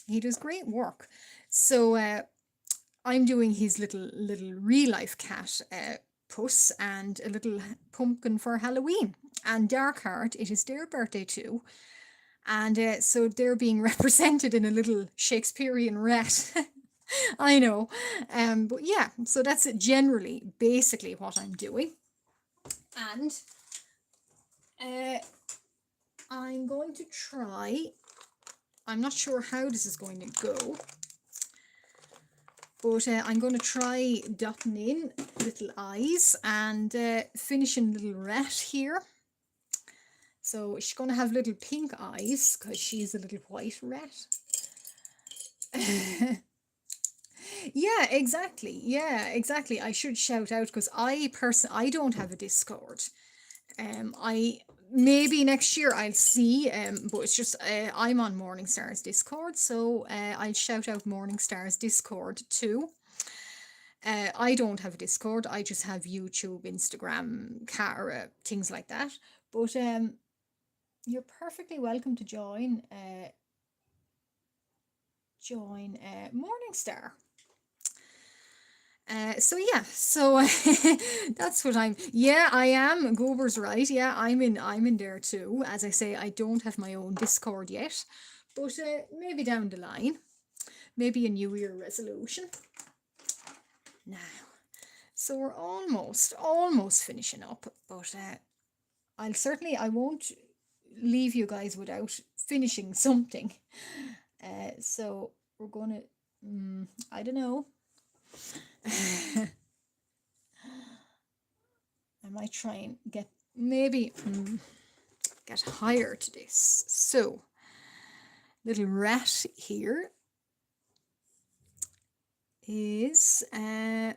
He does great work. So I'm doing his little real life cat, Puss, and a little pumpkin for Halloween. And Darkheart, it is their birthday too. And so they're being represented in a little Shakespearean rat. I know. But yeah, so that's basically what I'm doing. And I'm going to try, I'm not sure how this is going to go, but I'm going to try dotting in little eyes and finishing little rat here. So she's going to have little pink eyes because she's a little white rat. Yeah, exactly. I should shout out because I don't have a Discord. I maybe next year I'll see. But it's just I'm on Morningstar's Discord, so I'll shout out Morningstar's Discord too. I don't have a Discord. I just have YouTube, Instagram, Cara, things like that. But you're perfectly welcome to join Morningstar. So yeah, so that's what I am. Gober's right. Yeah, I'm in there too. As I say, I don't have my own Discord yet, but maybe down the line, maybe a New Year resolution. Now, so we're almost finishing up, but I won't leave you guys without finishing something. So we're gonna, I don't know. I might try and get higher to this. So little rat here is kind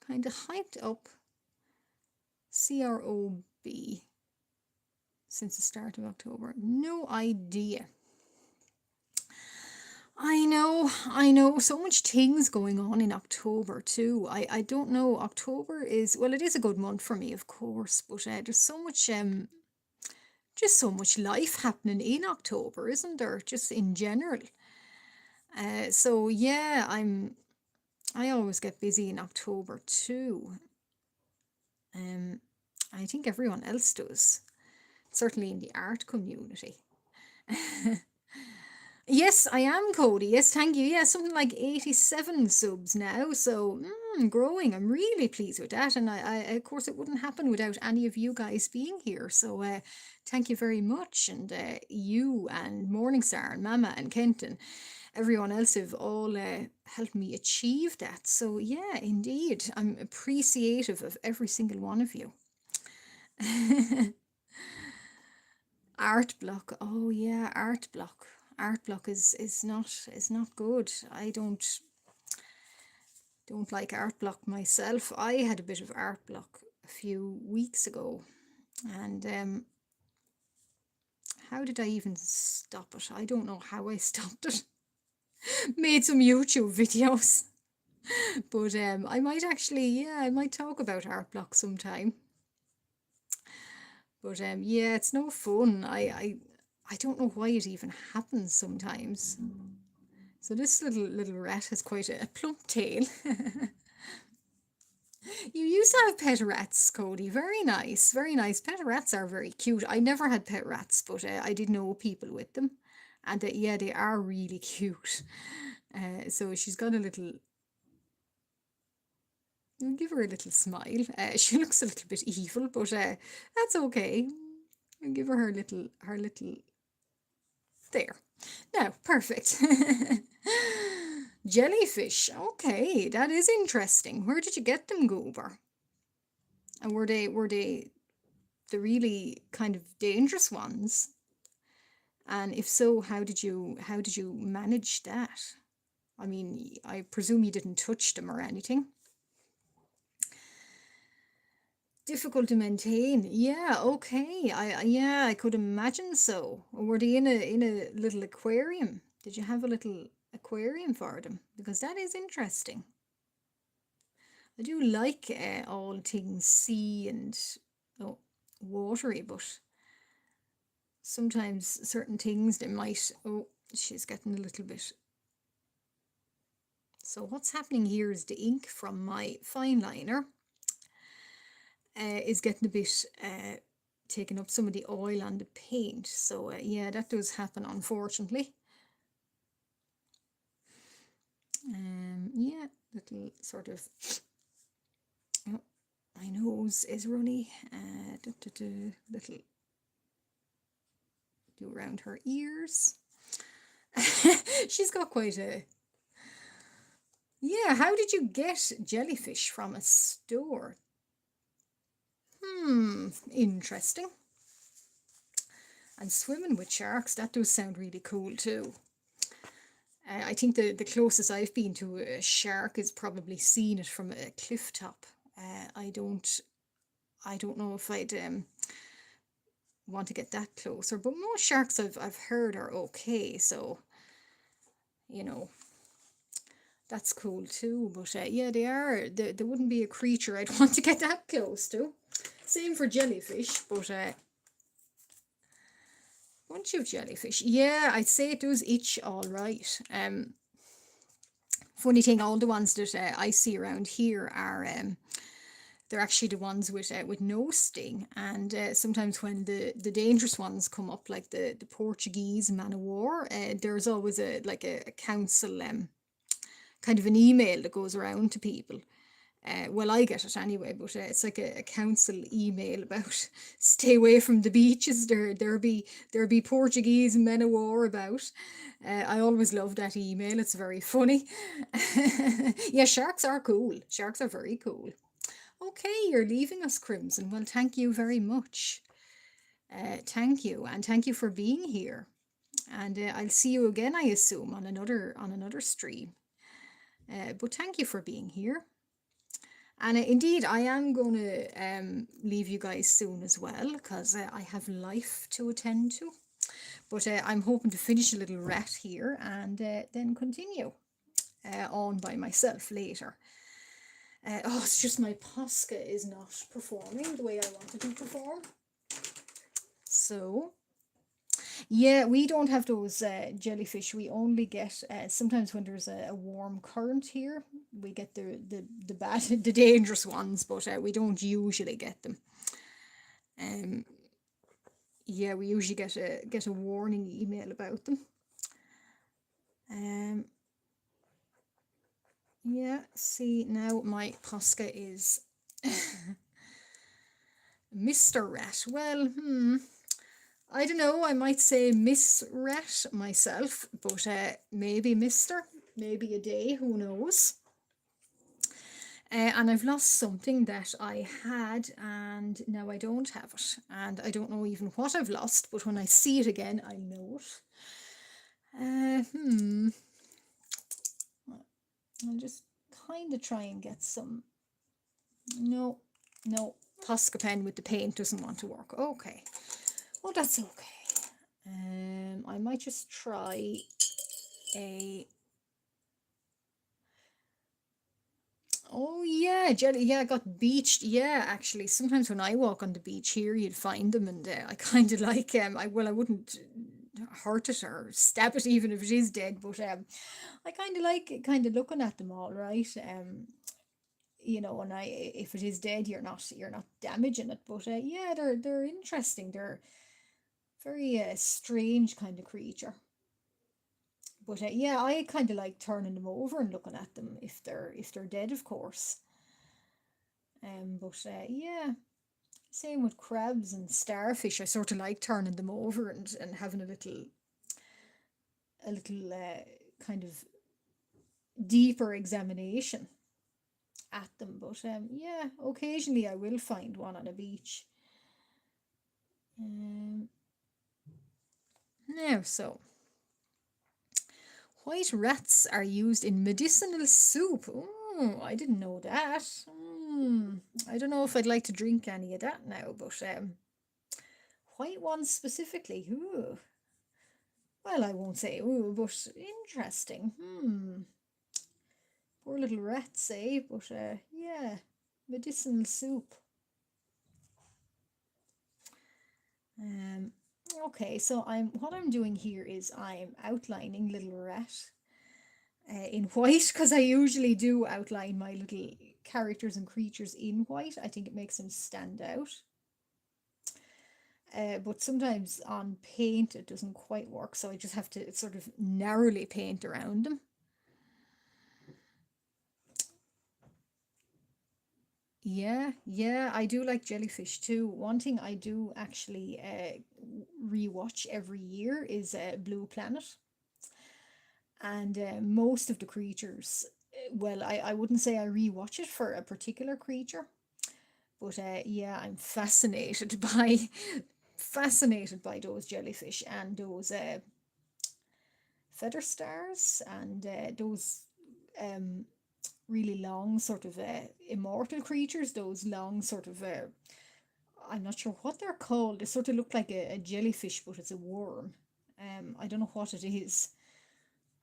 of hyped up CROB since the start of October. No idea. I know, so much things going on in October too. I don't know. October is, well, it is a good month for me, of course, but there's so much just so much life happening in October, isn't there? Just in general. So yeah, I always get busy in October too. I think everyone else does. certainly in the art community. Yes, I am, Cody. Yes, thank you. Yeah, something like 87 subs now. So, growing. I'm really pleased with that. And of course, it wouldn't happen without any of you guys being here. So, thank you very much. And you and Morningstar and Mama and Kenton, everyone else have all helped me achieve that. So, yeah, indeed, I'm appreciative of every single one of you. Art block. Oh yeah, art block. Art block is not good. I don't like art block myself. I had a bit of art block a few weeks ago, and how did I even stop it? I don't know how I stopped it. Made some YouTube videos, but I might actually, yeah, I might talk about art block sometime. But yeah, it's no fun. I don't know why it even happens sometimes. So this little rat has quite a plump tail. You used to have pet rats, Cody. Very nice, very nice. Pet rats are very cute. I never had pet rats, but I did know people with them, and yeah, they are really cute. So she's got a little. We'll give her a little smile. She looks a little bit evil, but that's okay. We'll give her her little there. Now, perfect. Jellyfish. Okay, that is interesting. Where did you get them, Goober? And were they the really kind of dangerous ones? And if so, how did you manage that? I mean, I presume you didn't touch them or anything. Difficult to maintain. Yeah, okay. Yeah, I could imagine so. Were they in a little aquarium? Did you have a little aquarium for them? Because that is interesting. I do like all things sea and oh, watery, but sometimes certain things they might. Oh, she's getting a little bit. So what's happening here is the ink from my fine liner is getting a bit taking up some of the oil on the paint. So yeah, that does happen, unfortunately. Yeah, little sort of. Oh, my nose is runny. Little do around her ears. She's got quite a. Yeah, how did you get jellyfish from a store? Interesting. And swimming with sharks, that does sound really cool too. I think the closest I've been to a shark is probably seeing it from a cliff top. I don't know if I'd want to get that closer, but most sharks I've heard are okay, so you know that's cool too. But yeah, they are. There wouldn't be a creature I'd want to get that close to. Same for jellyfish, but bunch of jellyfish. Yeah, I'd say it does itch all right. Funny thing, all the ones that I see around here are they're actually the ones with no sting. And sometimes when the dangerous ones come up, like the Portuguese man of war, there's always a council kind of an email that goes around to people. Well, I get it anyway, but it's like a council email about stay away from the beaches. There be Portuguese men of war about. I always love that email. It's very funny. Yeah, sharks are cool. Sharks are very cool. Okay, you're leaving us, Crimson. Well, thank you very much. Thank you, and thank you for being here. And I'll see you again, I assume, on another stream. But thank you for being here. And indeed, I am going to leave you guys soon as well because I have life to attend to. But I'm hoping to finish a little rat here and then continue on by myself later. Oh, it's just my Posca is not performing the way I wanted to perform. So, yeah, we don't have those jellyfish. We only get sometimes when there's a warm current here, we get the bad, the dangerous ones, but we don't usually get them. Um, yeah, we usually get a warning email about them. Um, yeah, see now my Posca is Mr. Rat. Well, I don't know. I might say Miss Rat myself, but maybe Mister, maybe a day. Who knows? And I've lost something that I had, and now I don't have it, and I don't know even what I've lost. But when I see it again, I know it. I'll just kind of try and get some. No, no. Posca pen with the paint doesn't want to work. Okay. Well, that's okay. I might just try a. Oh yeah, jelly. Yeah, I got beached. Yeah, actually, sometimes when I walk on the beach here, you'd find them, and I kind of like. I wouldn't hurt it or stab it even if it is dead, but I kind of like kind of looking at them all right. And if it is dead, you're not damaging it, but yeah, they're interesting. They're very strange kind of creature. But yeah, I kind of like turning them over and looking at them if they're dead, of course. But yeah, same with crabs and starfish. I sort of like turning them over and having a little kind of deeper examination at them. But yeah, occasionally I will find one on a beach. Um, Now, so white rats are used in medicinal soup. Oh, I didn't know that. I don't know if I'd like to drink any of that now, but white ones specifically. Ooh. Well, I won't say ooh, but interesting. Poor little rats, eh? But yeah, medicinal soup. Um, okay, so what I'm doing here is I'm outlining little rat in white because I usually do outline my little characters and creatures in white. I think it makes them stand out. But sometimes on paint it doesn't quite work, so I just have to sort of narrowly paint around them. Yeah, I do like jellyfish too. One thing I do actually rewatch every year is Blue Planet. And most of the creatures, well, I wouldn't say I rewatch it for a particular creature, but yeah, I'm fascinated by those jellyfish and those feather stars and those um, really long sort of immortal creatures. Those long sort of I'm not sure what they're called. They sort of look like a jellyfish, but it's a worm. I don't know what it is.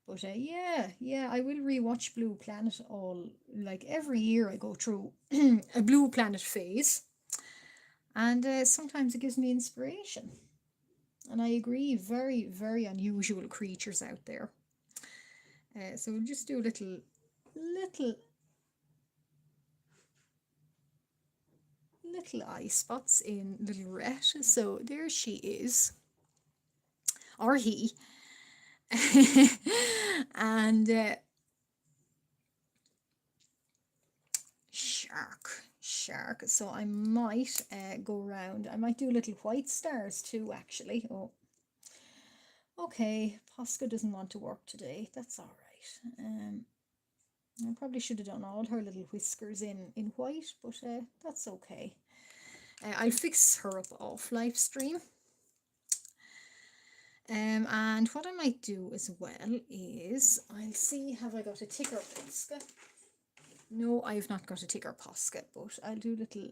But yeah, I will rewatch Blue Planet all like every year. I go through a Blue Planet phase, and sometimes it gives me inspiration. And I agree, very very unusual creatures out there. So we'll just do little eye spots in little Ret. So there she is, or he, and shark. So I might go around. I might do little white stars too, actually. Oh, okay. Posca doesn't want to work today. That's all right. I probably should have done all her little whiskers in white, but that's okay. I'll fix her up off live stream. And what I might do as well is I'll see, have I got a ticker Posca? No, I've not got a ticker Posca, but I'll do little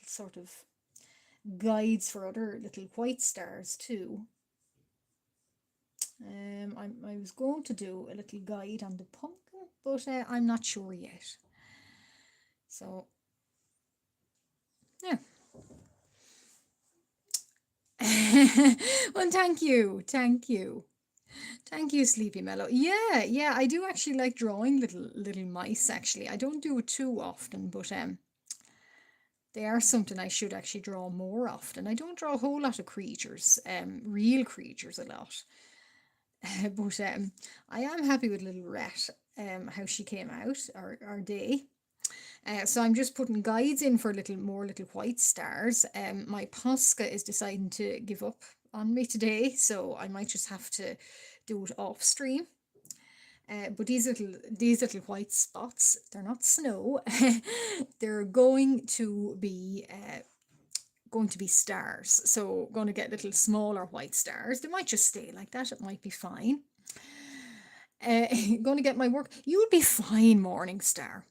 sort of guides for other little white stars too. I was going to do a little guide on the pumpkin, but I'm not sure yet. So, yeah. Well, thank you, Sleepy Mellow. Yeah, I do actually like drawing little mice. Actually, I don't do it too often, but They are something I should actually draw more often. I don't draw a whole lot of creatures, real creatures a lot. But I am happy with Little Rat, how she came out, or day. So I'm just putting guides in for little white stars. My Posca is deciding to give up on me today, so I might just have to do it off stream. But these little white spots, they're not snow. They're going to be stars. So going to get little smaller white stars. They might just stay like that. It might be fine. Going to get my work. You would be fine, Morning Star.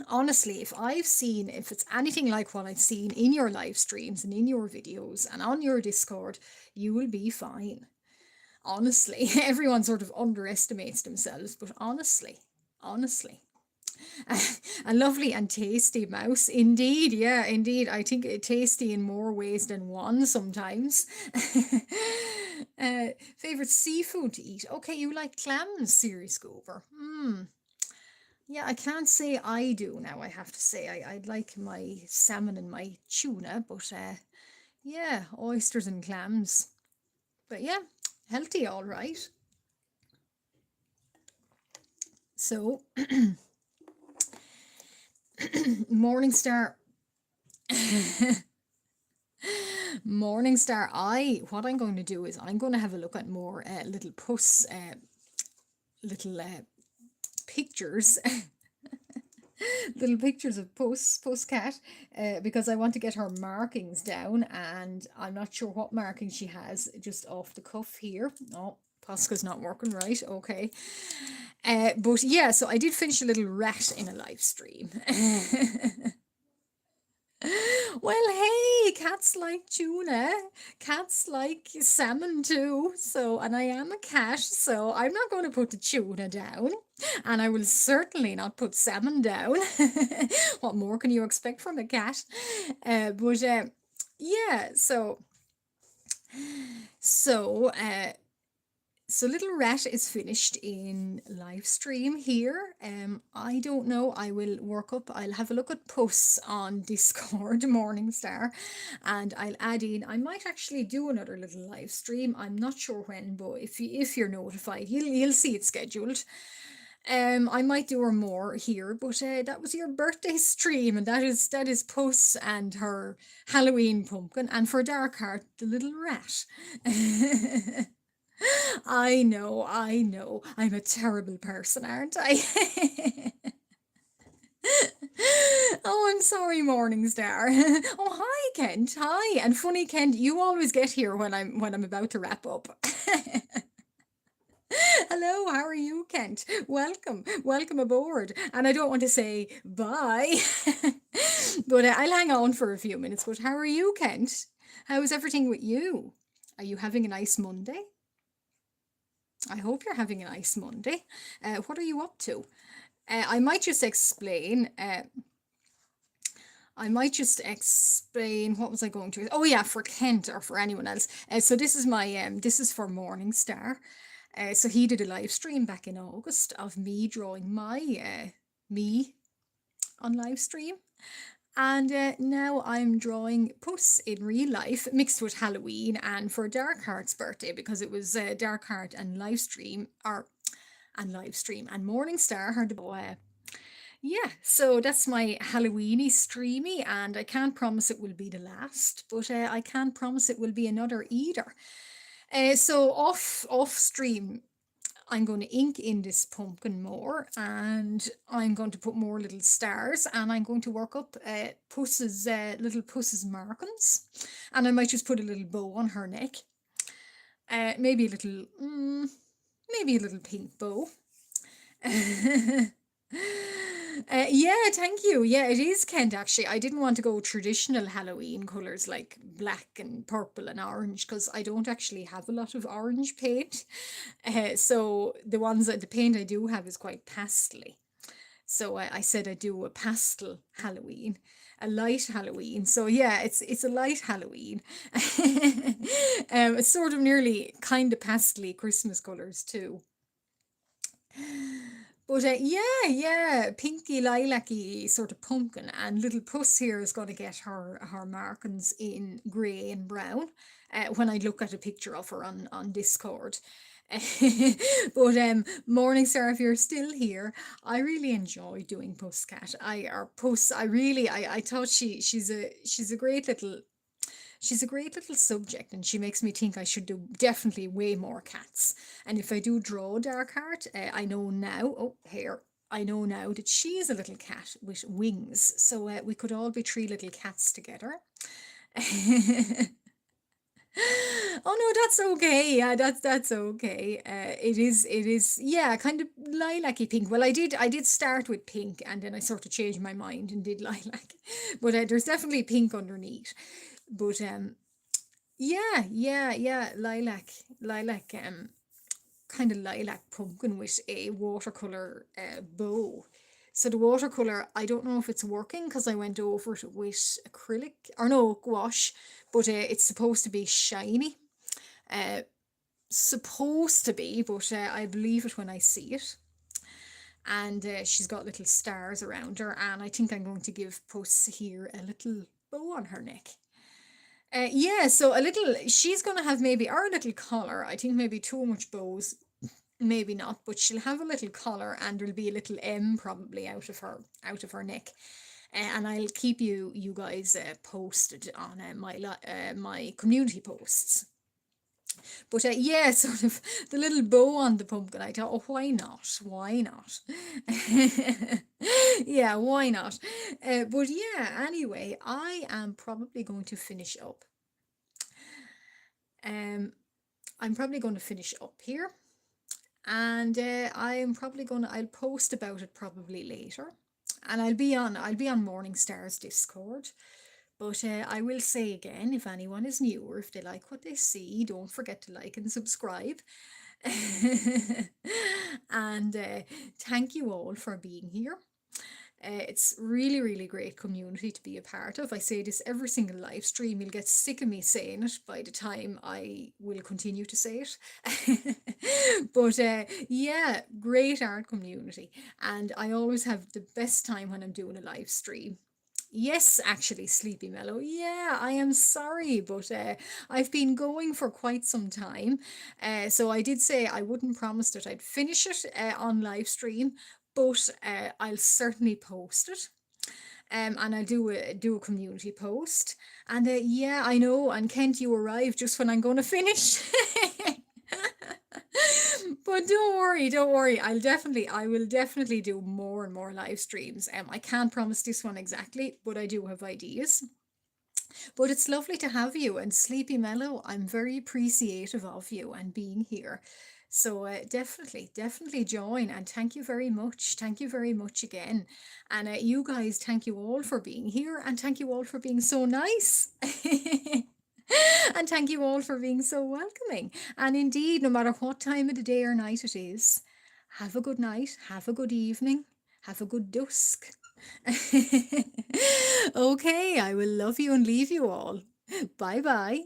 Honestly, if it's anything like what I've seen in your live streams and in your videos and on your Discord, you will be fine. Honestly, everyone sort of underestimates themselves, but honestly. A lovely and tasty mouse. Indeed, yeah, indeed. I think it tasty in more ways than one sometimes. Favorite seafood to eat? Okay, you like clams, Series Goober. Yeah, I can't say I do now, I have to say. I like my salmon and my tuna, but yeah, oysters and clams. But yeah, healthy, all right. So, Morningstar. Morningstar, what I'm going to do is I'm going to have a look at more little little pictures, little pictures of Puss Cat, because I want to get her markings down, and I'm not sure what markings she has just off the cuff here. Oh, Posca's not working right. Okay. But yeah, so I did finish a little rat in a live stream. Well, hey, cats like tuna. Cats like salmon too. So, and I am a cat, so I'm not going to put the tuna down. And I will certainly not put salmon down. What more can you expect from a cat? But yeah, so so Little Rat is finished in live stream here. I don't know. I'll have a look at posts on Discord Morningstar, and I'll add in. I might actually do another little live stream. I'm not sure when, but if you're notified, you'll see it scheduled. I might do her more here, but that was your birthday stream, and that is Puss and her Halloween pumpkin, and for Dark Heart, the little rat. I know, I know. I'm a terrible person, aren't I? Oh, I'm sorry, Morningstar. Oh, hi, Kent. Hi, and funny, Kent. You always get here when I'm about to wrap up. Hello, how are you, Kent? Welcome aboard. And I don't want to say bye, but I'll hang on for a few minutes. But how are you, Kent? How's everything with you? Are you having a nice Monday? I hope you're having a nice Monday. What are you up to? I might just explain. What was I going to? Oh yeah, for Kent or for anyone else. So this is for Morningstar. So he did a live stream back in August of me drawing my me on live stream. And now I'm drawing Puss in real life, mixed with Halloween, and for Darkheart's birthday, because it was Darkheart and livestream, and Morningstar heard about. Yeah, so that's my Halloweenie streamy, and I can't promise it will be the last, but I can't promise it will be another either. So off stream, I'm going to ink in this pumpkin more, and I'm going to put more little stars, and I'm going to work up little Puss's markings, and I might just put a little bow on her neck, maybe maybe a little pink bow. Yeah, thank you. Yeah, it is Kent actually. I didn't want to go traditional Halloween colours like black and purple and orange, because I don't actually have a lot of orange paint. So the paint I do have is quite pastely. So I said I do a pastel Halloween, a light Halloween. So yeah, it's a light Halloween. It's sort of nearly kind of pastely Christmas colours too. But yeah, pinky lilac-y sort of pumpkin, and little Puss here is going to get her markings in grey and brown. When I look at a picture of her on Discord. But Morningstar, if you're still here, I really enjoy doing Pusscat. Puss. I thought she's a great little. She's a great little subject, and she makes me think I should do definitely way more cats. And if I do draw Dark Heart, I know now, oh, here, I know now that she is a little cat with wings. So we could all be three little cats together. Oh no, that's okay. Yeah, that's okay. It is yeah, kind of lilac-y pink. Well, I did start with pink, and then I sort of changed my mind and did lilac. But there's definitely pink underneath. But yeah, lilac, kind of lilac pumpkin with a watercolor bow. So the watercolor, I don't know if it's working because I went over it with acrylic or no gouache, but it's supposed to be shiny. Uh, Supposed to be, but I believe it when I see it. And she's got little stars around her, and I think I'm going to give Puss here a little bow on her neck. Yeah, so a little, she's gonna have maybe our little collar. I think maybe too much bows, maybe not, but she'll have a little collar, and there'll be a little M probably out of her neck. And I'll keep you guys posted on my community posts. But yeah, sort of the little bow on the pumpkin. I thought, oh, why not? Why not? Yeah, why not? But yeah, anyway, I am probably going to finish up. Um, I'm probably going to finish up here, and I'll post about it probably later, and I'll be on Morningstar's Discord. But I will say again, if anyone is new or if they like what they see, don't forget to like and subscribe. And thank you all for being here. It's really, really great community to be a part of. I say this every single live stream. You'll get sick of me saying it by the time I will continue to say it. But yeah, great art community. And I always have the best time when I'm doing a live stream. Yes, actually, Sleepy Mellow. Yeah, I am sorry, but I've been going for quite some time. So I did say I wouldn't promise that I'd finish it on live stream, but I'll certainly post it. And I'll do a community post. And yeah, I know. And Kent, you arrived just when I'm going to finish. But don't worry. I will definitely do more and more live streams. I can't promise this one exactly, but I do have ideas. But it's lovely to have you, and Sleepy Mellow, I'm very appreciative of you and being here. So definitely join, and thank you very much. Thank you very much again. And you guys, thank you all for being here, and thank you all for being so nice. And thank you all for being so welcoming. And indeed, no matter what time of the day or night it is, have a good night, have a good evening, have a good dusk. Okay, I will love you and leave you all. Bye bye.